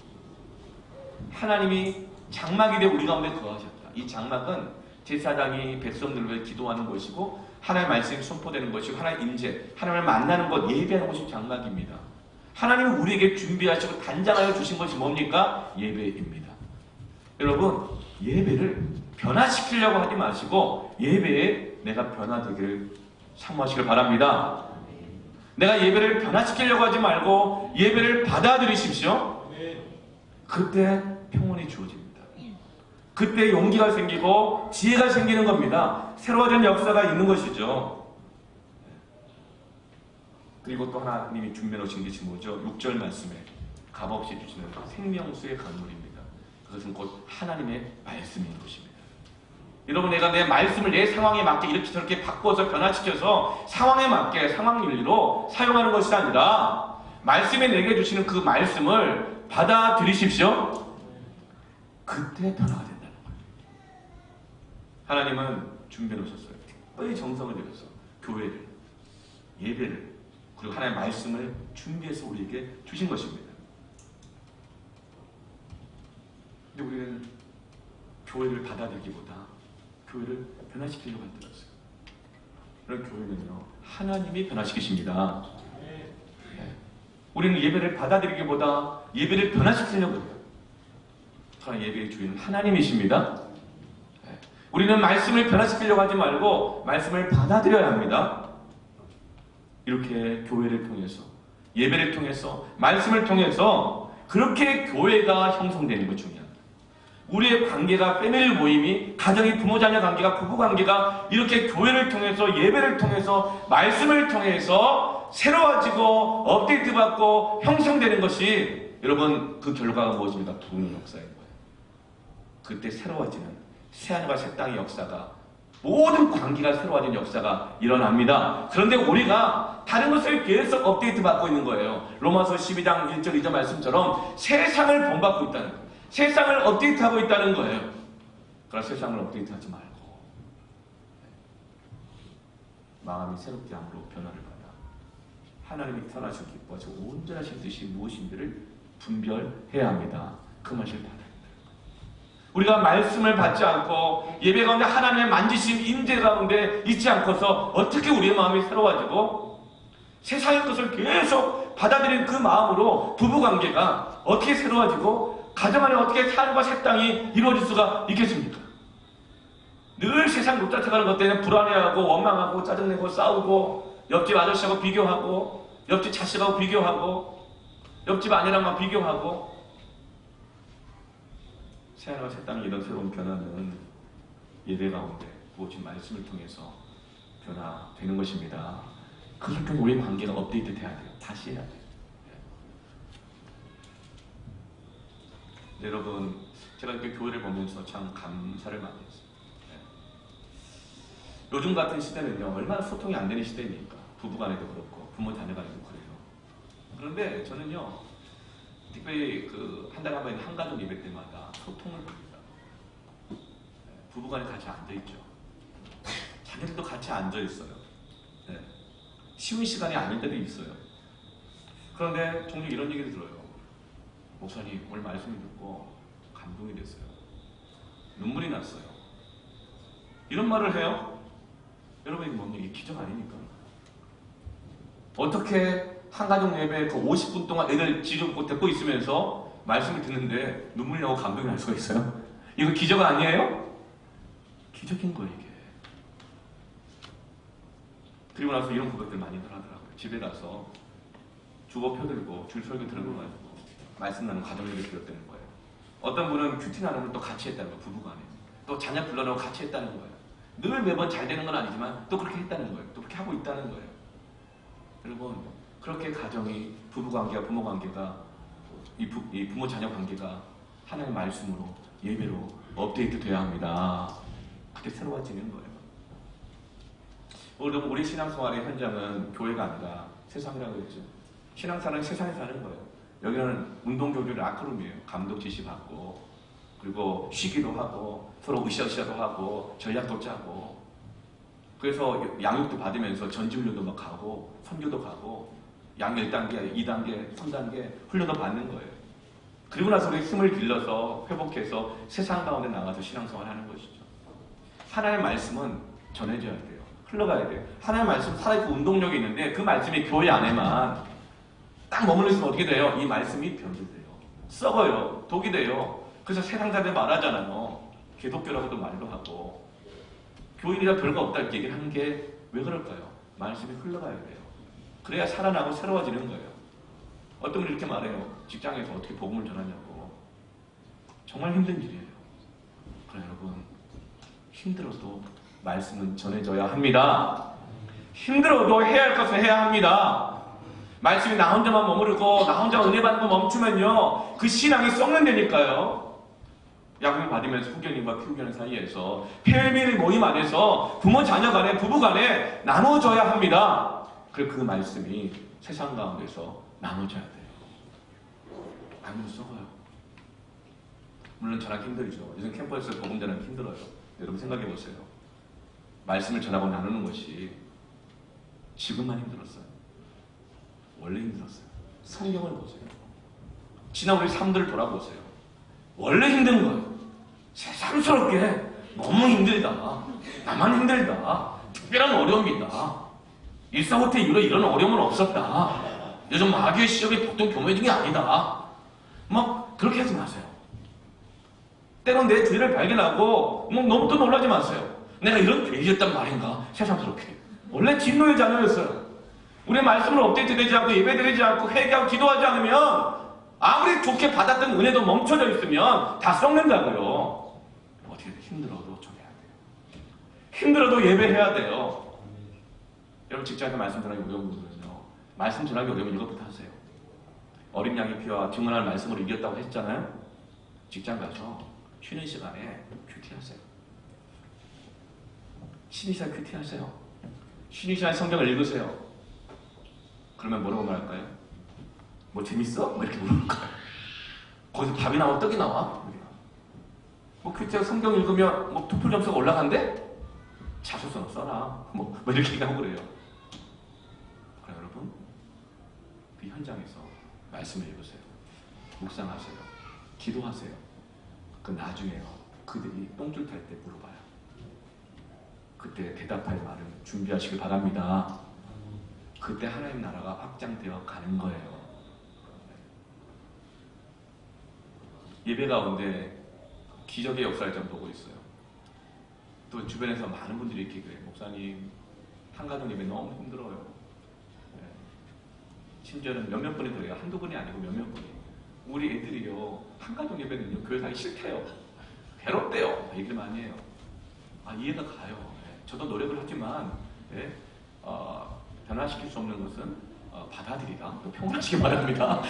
하나님이 장막이 되어 우리 가운데 거하셨다. 이 장막은 제사장이 백성들을 위해 기도하는 것이고 하나님의 말씀이 선포되는 것이고 하나님의 임재, 하나님을 만나는 것, 예배하는 것이 장막입니다. 하나님은 우리에게 준비하시고 단장하여 주신 것이 뭡니까? 예배입니다. 여러분, 예배를 변화시키려고 하지 마시고 예배에 내가 변화되기를 사모하시길 바랍니다. 내가 예배를 변화시키려고 하지 말고 예배를 받아들이십시오. 그때 평온이 주어집니다. 그때 용기가 생기고 지혜가 생기는 겁니다. 새로워진 역사가 있는 것이죠. 그리고 또 하나님이 준비해 놓으신 것이 뭐죠? 6절 말씀에 값없이 주시는 생명수의 강물입니다. 그것은 곧 하나님의 말씀인 것입니다. 여러분, 내가 내 말씀을 내 상황에 맞게 이렇게 저렇게 바꿔서 변화시켜서 상황에 맞게 상황 윤리로 사용하는 것이 아니라 말씀에 내게 주시는 그 말씀을 받아들이십시오. 그때 변화가 된다는 거예요. 하나님은 준비해 놓으셨어요. 특별히 정성을 들여서 교회를, 예배를, 그리고 하나님의 말씀을 준비해서 우리에게 주신 것입니다. 근데 우리는 교회를 받아들이기보다 교회를 변화시키려고 만들었어요. 그런 교회는요, 하나님이 변화시키십니다. 네. 우리는 예배를 받아들이기보다 예배를 변화시키려고 해요. 그러나 예배의 주인은 하나님이십니다. 네. 우리는 말씀을 변화시키려고 하지 말고 말씀을 받아들여야 합니다. 이렇게 교회를 통해서, 예배를 통해서, 말씀을 통해서 그렇게 교회가 형성되는 것 중요합니다. 우리의 관계가, 패밀리 모임이, 가정이, 부모 자녀 관계가, 부부 관계가 이렇게 교회를 통해서, 예배를 통해서, 말씀을 통해서 새로워지고 업데이트 받고 형성되는 것이, 여러분, 그 결과가 무엇입니까? 부흥의 역사인 거예요. 그때 새로워지는 새하늘과 새 땅의 역사가, 모든 관계가 새로워진 역사가 일어납니다. 그런데 우리가 다른 것을 계속 업데이트 받고 있는 거예요. 로마서 12장 1절 2절 말씀처럼 세상을 본받고 있다는 거예요. 세상을 업데이트하고 있다는 거예요. 그러나 세상을 업데이트하지 말고 마음이 새롭게 함으로 변화를 받아 하나님이 선하시고 기뻐하시고 온전하신 뜻이 무엇인지를 분별해야 합니다. 그 맛을 받아야 합니다. 우리가 말씀을 받지 않고 예배 가운데 하나님의 만지심, 임재 가운데 있지 않고서 어떻게 우리의 마음이 새로워지고 세상의 것을 계속 받아들이는 그 마음으로 부부관계가 어떻게 새로워지고 가정 안에 어떻게 삶과 새 땅이 이루어질 수가 있겠습니까? 늘 세상 못 쫓아가는 것 때문에 불안해하고 원망하고 짜증내고 싸우고 옆집 아저씨하고 비교하고 옆집 자식하고 비교하고 옆집 아내랑만 비교하고 새하늘과 새 땅의 이런 새로운 변화는 예배 가운데 부어진 말씀을 통해서 변화되는 것입니다. 그것을 통해 우리의 관계가 업데이트 돼야 돼요. 다시 해야 돼요. 여러분, 제가 이렇게 교회를 보면서 참 감사를 많이 했어요. 요즘 같은 시대는요, 얼마나 소통이 안 되는 시대입니까? 부부간에도 그렇고, 부모 자녀간에도 그래요. 그런데 저는요, 특별히 그 한 달에 한 번 한가족 예배 때마다 소통을 봅니다. 부부간에 같이 앉아있죠. 자녀들도 같이 앉아있어요. 네. 쉬운 시간이 아닐 때도 있어요. 그런데 종종 이런 얘기를 들어요. 목사님, 오늘 말씀을 듣고 감동이 됐어요. 눈물이 났어요. 이런 말을 해요? 여러분, 이게 뭡니까? 이게 기적 아닙니까? 어떻게 한가족 예배 그 50분 동안 애들 지저분고 데리고 있으면서 말씀을 듣는데 눈물이 나고 감동이 날 수가 있어요? 이거 기적 아니에요? 기적인 거예요, 이게. 그리고 나서 이런 고백들 많이들 하더라고요. 집에 가서 주보 펴들고 줄 설교 들은 거 가지고 말씀 나누는 가정예배 드렸다는 거예요. 어떤 분은 큐티 나눔을 또 같이 했다는 거예요. 부부간에. 또 자녀 불러놓고 같이 했다는 거예요. 늘 매번 잘 되는 건 아니지만 또 그렇게 했다는 거예요. 또 그렇게 하고 있다는 거예요. 여러분, 그렇게 가정이, 부부관계가, 부모관계가, 이 부모 자녀 관계가 하나님의 말씀으로, 예배로 업데이트 돼야 합니다. 그때 새로워지는 거예요. 여러분, 우리 신앙생활의 현장은 교회가 아니라 세상이라고 했죠. 신앙생활은 세상에 사는 거예요. 여기는 운동교류 라커룸이에요. 감독 지시 받고, 그리고 쉬기도 하고, 서로 으쌰으쌰도 하고, 전략도 짜고, 그래서 양육도 받으면서 전지훈련도 막 가고, 선교도 가고, 양 1단계, 2단계, 3단계 훈련도 받는 거예요. 그리고 나서 우리 힘을 길러서 회복해서 세상 가운데 나가서 신앙생활 하는 것이죠. 하나님의 말씀은 전해져야 돼요. 흘러가야 돼요. 하나님의 말씀 살아있고 운동력이 있는데 그 말씀이 교회 안에만 딱 머물러 있으면 어떻게 돼요? 이 말씀이 변질돼요. 썩어요. 독이 돼요. 그래서 세상 사람들 말하잖아요. 기독교라고도 말도 하고 교인이라 별거 없다 이렇게 얘기를 하는 게 왜 그럴까요? 말씀이 흘러가야 돼요. 그래야 살아나고 새로워지는 거예요. 어떤 분이 이렇게 말해요. 직장에서 어떻게 복음을 전하냐고. 정말 힘든 일이에요. 그러나 여러분, 힘들어도 말씀은 전해져야 합니다. 힘들어도 해야 할 것을 해야 합니다. 말씀이 나 혼자만 머무르고 나 혼자 은혜 받는 거 멈추면요, 그 신앙이 썩는다니까요. 양육을 받으면서 후견인과 피후견인 사이에서 폐밀 모임 안에서 부모 자녀 간에 부부 간에 나눠져야 합니다. 그리고 그 말씀이 세상 가운데서 나눠져야 돼요. 아무도 썩어요. 물론 전하기 힘들죠. 요즘 캠퍼스에서 복음 전하기 힘들어요. 여러분 생각해 보세요. 말씀을 전하고 나누는 것이 지금만 힘들었어요. 원래 힘들었어요. 성경을 보세요. 지난 우리 삶들을 돌아보세요. 원래 힘든 거예요. 새삼스럽게 너무 힘들다. 나만 힘들다. 특별한 어려움이다. 일사후퇴 이후로 이런 어려움은 없었다. 요즘 마귀의 시험이 보통 교묘해진 아니다. 막 그렇게 하지 마세요. 때론 내 죄를 발견하고 너무 또 놀라지 마세요. 내가 이런 죄였단 말인가? 새삼스럽게. 원래 진노의 자녀였어요. 우리의 말씀을 업데이트되지 않고 예배드리지 않고 회개하고 기도하지 않으면 아무리 좋게 받았던 은혜도 멈춰져 있으면 다 썩는다고요. 어떻게 힘들어도 좀 해야 돼요. 힘들어도 예배해야 돼요. 여러분 직장에서 말씀 전하기 어려운 분들은요, 말씀 전하기 어려우면 이것부터 하세요. 어린 양의 피와 증언할 말씀으로 이겼다고 했잖아요. 직장 가서 쉬는 시간에 큐티하세요. 쉬는 시간 큐티하세요. 쉬는 시간에 성경을 읽으세요. 그러면 뭐라고 말할까요? 뭐 재밌어? 뭐 이렇게 물어볼 거예요. 거기서 밥이 나와 떡이 나와? 뭐 큐티하고 성경 읽으면 뭐 토플 점수가 올라간대? 자소서 써라. 뭐 이렇게 얘기하고 그래요. 그래 여러분, 그 현장에서 말씀을 읽으세요. 묵상하세요. 기도하세요. 그 나중에요, 그들이 똥줄 탈 때 물어봐요. 그때 대답할 말은 준비하시길 바랍니다. 그때 하나님 나라가 확장되어 가는 거예요. 예배 가운데 기적의 역사를 좀 보고 있어요. 또 주변에서 많은 분들이 이렇게 그래요. 목사님, 한가정 예배 너무 힘들어요. 네. 심지어는 몇몇 분이 그래요. 한두 분이 아니고 몇몇 분이. 우리 애들이요, 한가정 예배는요, 교회 가기 싫대요. 괴롭대요. 얘기를 많이 해요. 아, 이해가 가요. 네. 저도 노력을 하지만, 네. 변화시킬 수 없는 것은 받아들이라. 또 평온하시기 바랍니다.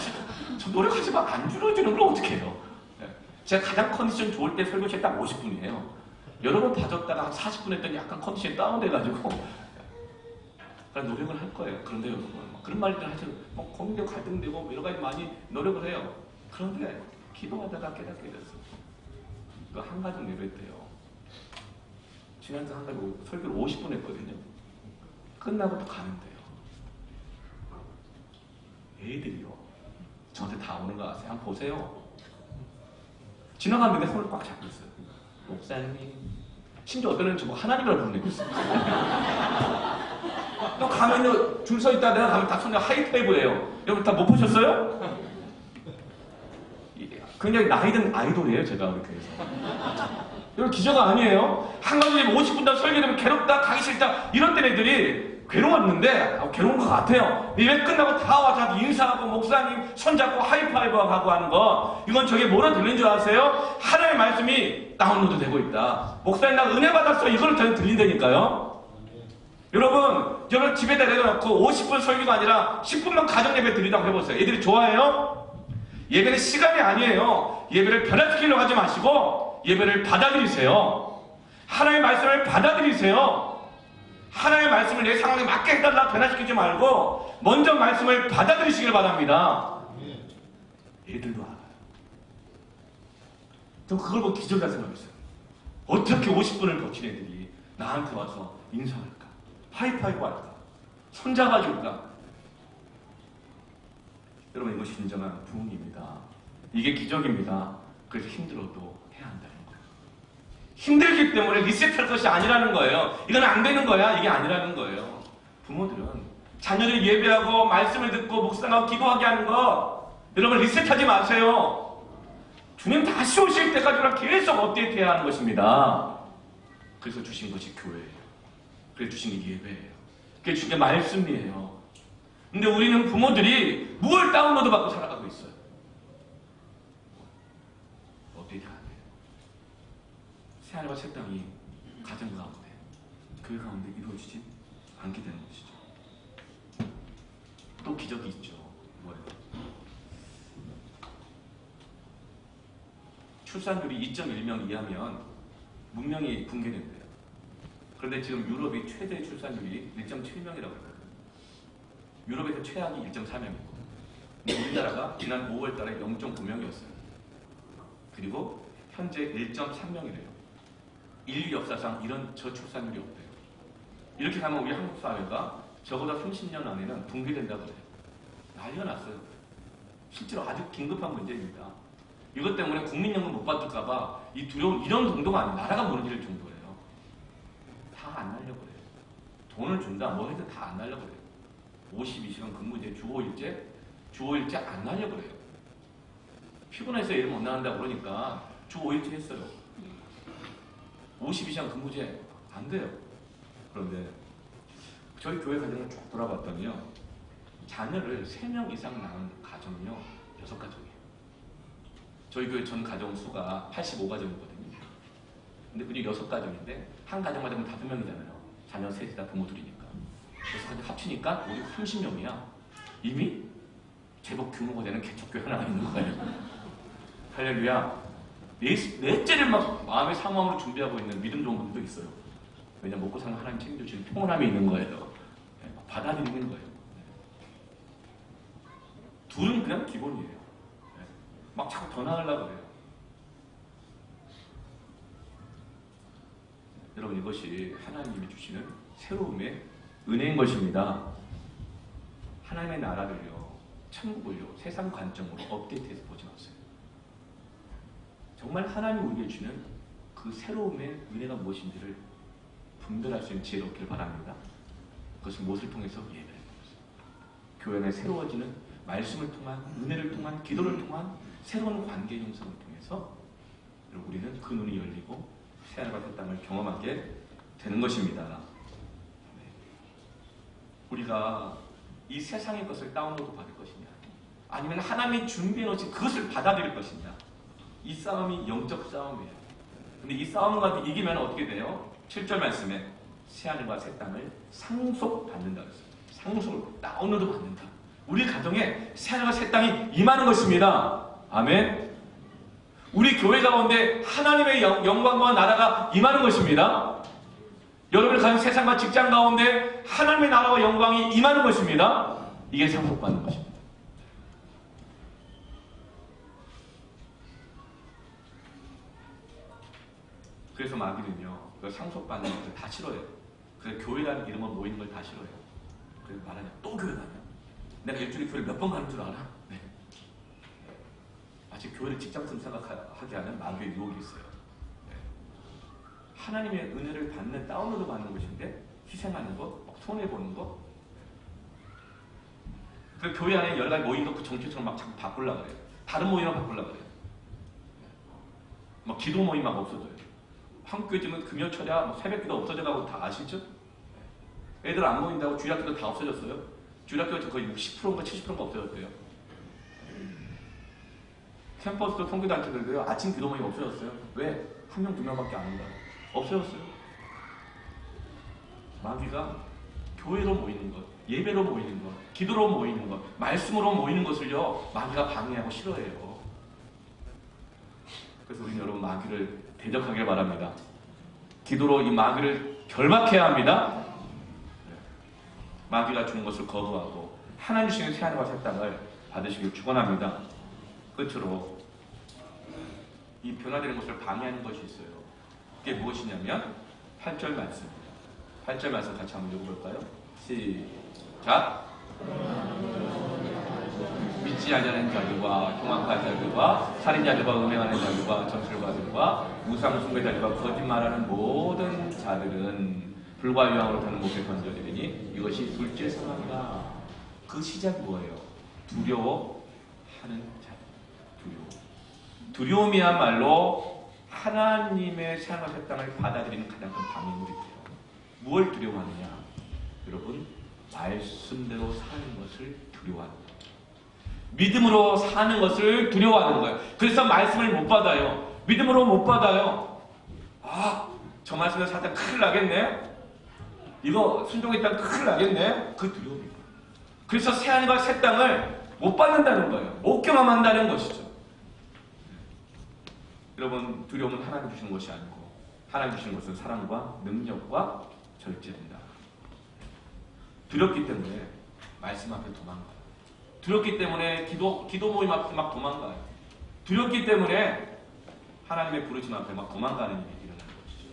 저 노력하지만 안 줄어주는 걸 어떻게 해요? 네. 제가 가장 컨디션 좋을 때 설교시 딱 50분이에요. 여러 번 봐줬다가 한 40분 했더니 약간 컨디션이 다운돼가지고 그런 노력을 할 거예요. 그런데 여러분, 그런 말들 하죠. 뭐 고민되고 갈등되고 여러 가지 많이 노력을 해요. 그런데 기도하다가 깨닫게 됐어요. 이거 한가정 예배 때요. 지난주 한가정 설교를 50분 했거든요. 끝나고 또 가는데요. 애들이요, 저한테 다 오는 거 아세요? 한번 보세요. 지나갔는데 손을 꽉 잡고 있어요. 목사님, 심지어 어떤 애는 저거 하나님이라고 부르고 있어요. 또 가면요, 줄 서 있다 내가 가면 다 손에 하이파이브 해요. 여러분 다 못 보셨어요? 굉장히 나이든 아이돌이에요, 제가 우리 교회에서. 여러분 기저가 아니에요. 한가정에 50분당 설교되면 괴롭다, 가기 싫다, 이런 때 애들이 괴로웠는데 괴로운 것 같아요. 예배 끝나고 다 와서 인사하고 목사님 손잡고 하이파이브하고 하고 하는 거, 이건 저게 뭐라 들리는 줄 아세요? 하나님의 말씀이 다운로드 되고 있다. 목사님 나 은혜 받았어, 이걸 저는 들린다니까요. 여러분 집에다 내려놓고 50분 설교가 아니라 10분만 가정예배 드리라고 해보세요. 애들이 좋아해요? 예배는 시간이 아니에요. 예배를 변화시키려고 하지 마시고 예배를 받아들이세요. 하나님의 말씀을 받아들이세요. 하나님의 말씀을 내 상황에 맞게 해달라 변화시키지 말고 먼저 말씀을 받아들이시길 바랍니다. 애들도 알아요. 전 그걸 보고 기적이라 생각했어요. 어떻게 50분을 거친 애들이 나한테 와서 인사할까? 하이파이브 할까? 손잡아줄까? 여러분, 이것이 진정한 부흥입니다. 이게 기적입니다. 그래서 힘들어도 해야 한다는 거예요. 힘들기 때문에 리셋할 것이 아니라는 거예요. 이건 안 되는 거야. 이게 아니라는 거예요. 부모들은 자녀를 예배하고 말씀을 듣고 묵상하고 기도하게 하는 거, 여러분 리셋하지 마세요. 주님 다시 오실 때까지 계속 업데이트해야 하는 것입니다. 그래서 주신 것이 교회예요. 그래서 주신 게 예배예요. 그게 주신 게 말씀이에요. 근데 우리는 부모들이 뭘 다운로드 받고 살아가고 있어요. 업데이트 안 해요. 새하늘과 새 땅이 가정 가운데, 교회 가운데 이루어지지 않게 되는 것이죠. 또 기적이 있죠. 뭐예요? 출산율이 2.1명 이하면 문명이 붕괴된대요. 그런데 지금 유럽이 최대 출산율이 1.7명이라고 했거든요. 유럽에서 최악이 1.4명이고, 근데 우리나라가 지난 5월 달에 0.9명이었어요. 그리고 현재 1.3명이래요. 인류 역사상 이런 저출산율이 없대요. 이렇게 가면 우리 한국 사회가 적어도 30년 안에는 붕괴된다고 해요. 난리가 났어요. 실제로 아주 긴급한 문제입니다. 이것 때문에 국민연금 못 받을까봐 이 두려움, 이런 정도가 아니에요. 나라가 무너질 정도예요. 다 안 날려버려요. 돈을 준다, 뭐 해도 다 안 날려버려요. 52시간 근무제, 주 5일째 안 날려버려요. 피곤해서 일 못 나간다고 그러니까 주 5일째 했어요. 52시간 근무제 안 돼요. 그런데 저희 교회 가정을 쭉 돌아봤더니요, 자녀를 3명 이상 낳은 가정이요 6가정이에요. 저희 교회 전 가정 수가 85가정이거든요. 근데 그게 6가정인데 한 가정마다 5명이잖아요. 자녀 셋이 다 부모들이니까. 6가정 합치니까 우리 30명이야. 이미 제법 규모가 되는 개척교회 하나가 있는 거예요. 할렐루야. 넷째를 막 마음의 상황으로 준비하고 있는 믿음 좋은 분들도 있어요. 왜냐면 먹고 사는 하나님 책임져주는 평온함이 있는 거예요. 받아들이는 거예요. 둘은 그냥 기본이에요. 막 자꾸 더 나으려고 그래요. 여러분, 이것이 하나님이 주시는 새로움의 은혜인 것입니다. 하나님의 나라를요, 천국을요, 세상 관점으로 업데이트해서 보지 마세요. 정말 하나님이 우리에게 주는 그 새로움의 은혜가 무엇인지를 분별할 수 있는 지혜가 없기를 바랍니다. 그것은 무엇을 통해서? 예배를 통해서. 교회 내 새로워지는 말씀을 통한, 은혜를 통한, 기도를 통한 새로운 관계 형성을 통해서 우리는 그 눈이 열리고 새하늘과 새 땅을 경험하게 되는 것입니다. 네. 우리가 이 세상의 것을 다운로드 받을 것이냐, 아니면 하나님이 준비해 놓으신 그것을 받아들일 것이냐, 이 싸움이 영적 싸움이에요. 근데 이 싸움을 가지고 이기면 어떻게 돼요? 7절 말씀에 새하늘과 새 땅을 상속받는다 그랬어요. 상속을 다운로드 받는다. 우리 가정에 새하늘과 새 땅이 임하는 것입니다. 아멘. 우리 교회 가운데 하나님의 영광과 나라가 임하는 것입니다. 여러분이 가는 세상과 직장 가운데 하나님의 나라와 영광이 임하는 것입니다. 이게 상속받는 것입니다. 그래서 마귀는요, 상속받는 것을 다 싫어해요. 그래서 교회라는 이름으로 모이는 걸 다 싫어해요. 그래서 말하냐, 또 교회 가냐? 내가 일주일에 교회를 몇 번 가는 줄 알아? 네. 마치 교회를 직장처럼 생각하게 하는 마귀의 유혹이 있어요. 네. 하나님의 은혜를 받는, 다운로드 받는 것인데 희생하는 것, 손해보는 것. 그 교회 안에 여러 가지 모임도 그 정체처럼 막 자꾸 바꾸려고 그래요. 다른 모임을 바꾸려고 그래요. 막 기도 모임 막 없어져요. 한국교회지만 금요철야 새벽기도 없어져가고 다 아시죠? 애들 안 모인다고 주일학교도 다 없어졌어요. 주일학교가 거의 60%인가 70%인가 없어졌대요. 캠퍼스도 선교단체들도요, 아침 기도 모임 없어졌어요. 왜? 1명, 2명밖에 안 온다. 없어졌어요. 마귀가 교회로 모이는 것, 예배로 모이는 것, 기도로 모이는 것, 말씀으로 모이는 것을요, 마귀가 방해하고 싫어해요. 그래서 우리는 여러분 마귀를 대적하길 바랍니다. 기도로 이 마귀를 결박해야 합니다. 마귀가 주는 것을 거부하고 하나님 주시는 새하늘과 새 땅을 받으시길 축원합니다. 끝으로 이 변화되는 것을 방해하는 것이 있어요. 그게 무엇이냐면 8절 말씀입니다. 8절 말씀 같이 한번 읽어볼까요? 시작! 믿지 아니하는 자들과 흉악한 자들과 살인자들과 음행하는 자들과 점술가들과 우상 숭배자들과 거짓말하는 모든 자들은 불과 유황으로 타는 목에 던져지리니 이것이 둘째 상황이다. 그 시작이 뭐예요? 두려워하는 자. 두려움이야말로 하나님의 사랑과 땅을 받아들이는 가장 큰 방해물이 돼요. 무엇을 두려워하느냐? 여러분, 말씀대로 사는 것을 두려워하는 거예요. 믿음으로 사는 것을 두려워하는 거예요. 그래서 말씀을 못 받아요. 믿음으로 못 받아요. 저 말씀대로 살다 큰일 나겠네? 이거 순종했다가 큰일 나겠네? 그 두려움이에요. 그래서 새하늘과 새 땅을 못 받는다는 거예요. 못 경험한다는 것이죠. 여러분, 두려움은 하나님 주시는 것이 아니고 하나님 주시는 것은 사랑과 능력과 절제입니다. 두렵기 때문에 말씀 앞에 도망가요. 두렵기 때문에 기도 모임 앞에 막 도망가요. 두렵기 때문에 하나님의 부르심 앞에 막 도망가는 일이 일어나는 것이죠.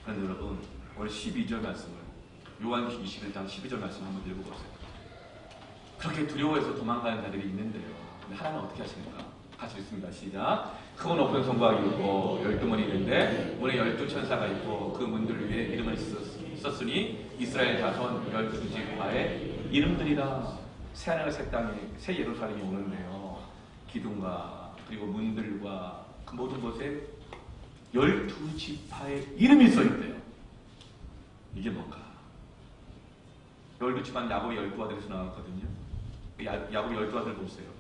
그런데 여러분, 오늘 12절 말씀을 요한계시록 21장 12절 말씀 한번 읽어보세요. 그렇게 두려워해서 도망가는 자들이 있는데요. 근데 하나님은 어떻게 하십니까? 같이 읽습니다. 시작. 크고 높은 성곽이 있고 12문이 있는데 문에 12천사가 있고 그 문들 위에 이름을 썼으니 이스라엘 자손 12지파의 이름들이라. 새하늘과 새 땅에 새 예루살렘이 오는데요. 기둥과 그리고 문들과 그 모든 곳에 12지파의 이름이 써있대요. 이게 뭔가? 12지파는 야곱의 12아들에서 나왔거든요. 야곱의 12아들 보세요.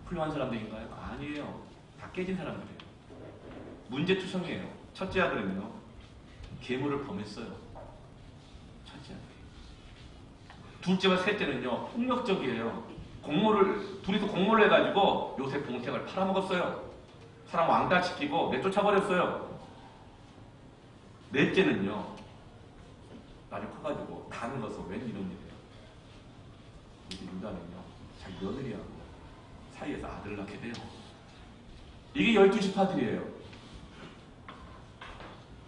훌륭한 사람들인가요? 아니에요. 다 깨진 사람들이에요. 문제투성이에요. 첫째 아들은요, 계물을 범했어요. 첫째 아들이. 둘째와 셋째는요, 폭력적이에요. 둘이서 공모를 해가지고 요셉 동생을 팔아먹었어요. 사람 왕따시키고 내쫓아버렸어요. 넷째는요, 나중에 커가지고 가는 것은 웬 이런 일이에요. 이제 유다는요, 자기 며느리하고 사이에서 아들을 낳게 돼요. 이게 12지파들이에요.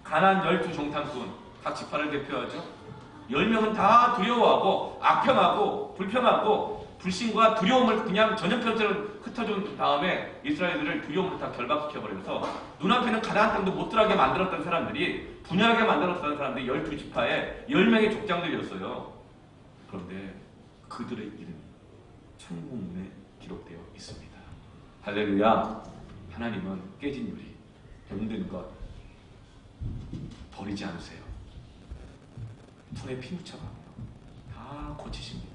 가나안 12종탄꾼, 각 지파를 대표하죠. 10명은 다 두려워하고 악평하고 불평하고 불신과 두려움을 그냥 전염병처럼 흩어준 다음에 이스라엘들을 두려움으로 다 결박시켜버려서 눈앞에는 가나안 땅도 못 들어가게 만들었던 사람들이, 분열하게 만들었던 사람들이 12지파의 10명의 족장들이었어요. 그런데 그들의 이름이 천국문에 기록되어 있습니다. 할렐루야. 하나님은 깨진 유리, 병든 것 버리지 않으세요. 손에 피 묻혀가며 다 고치십니다.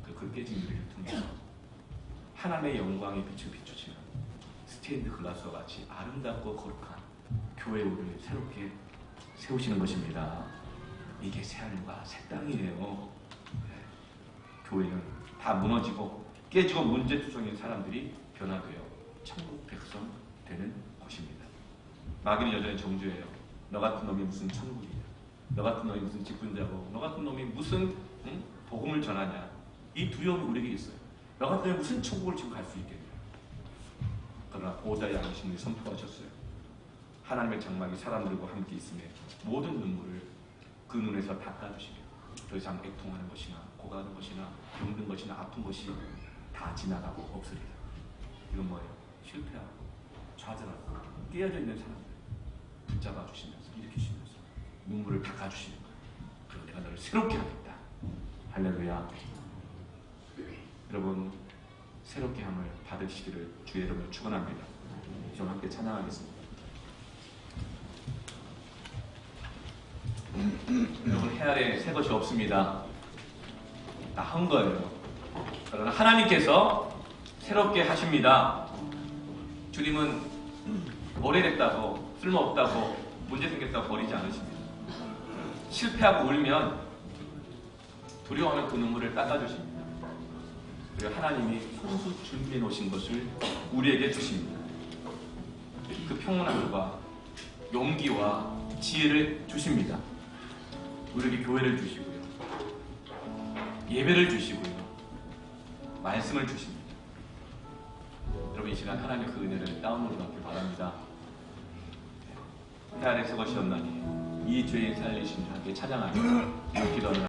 그 깨진 유리를 통해서 하나님의 영광의 빛을 비추시는 스테인드 글라스와 같이 아름답고 거룩한 교회 우리를 새롭게 세우시는 것입니다. 이게 새하늘과 새 땅이에요. 교회는 다 무너지고 깨지고 문제투성인 사람들이 변화되어 천국 백성 되는 곳입니다. 마귀는 여전히 정죄해요. 너 같은 놈이 무슨 천국이냐, 너 같은 놈이 무슨 직분자고, 너 같은 놈이 무슨 복음을 전하냐. 이 두려움이 우리에게 있어요. 너 같은 놈이 무슨 천국을 지금 갈 수 있겠냐. 그러나 오다의 아버님이 선포하셨어요. 하나님의 장막이 사람들과 함께 있음에 모든 눈물을 그 눈에서 닦아주시며 더 이상 애통하는 것이나 고가는 것이나 병든 것이나 아픈 것이 다 지나가고 없으리라. 이건 뭐예요? 실패하고 좌절하고 깨어져 있는 사람들 붙잡아 주시면서 일으키시면서 눈물을 닦아주시는 거예요. 그리고 내가 너를 새롭게 하겠다. 할렐루야. 여러분, 새롭게 함을 받으시기를 주의 이름으로 축원합니다. 좀 함께 찬양하겠습니다. 여러분, 해 아래 새 것이 없습니다. 다 한 거예요. 그러나 하나님께서 새롭게 하십니다. 주님은 오래됐다고, 쓸모없다고, 문제 생겼다고 버리지 않으십니다. 실패하고 울면 두려워하는 그 눈물을 닦아주십니다. 그리고 하나님이 손수 준비해 놓으신 것을 우리에게 주십니다. 그 평온함과 용기와 지혜를 주십니다. 우리에게 교회를 주시고요. 예배를 주시고요. 말씀을 주십니다. 여러분 이 시간 하나님의 그 은혜를 다운로드 받길 바랍니다. 해 아래 서것이었나니 이 죄인 살리신 주 함께 찬양하며 기도하며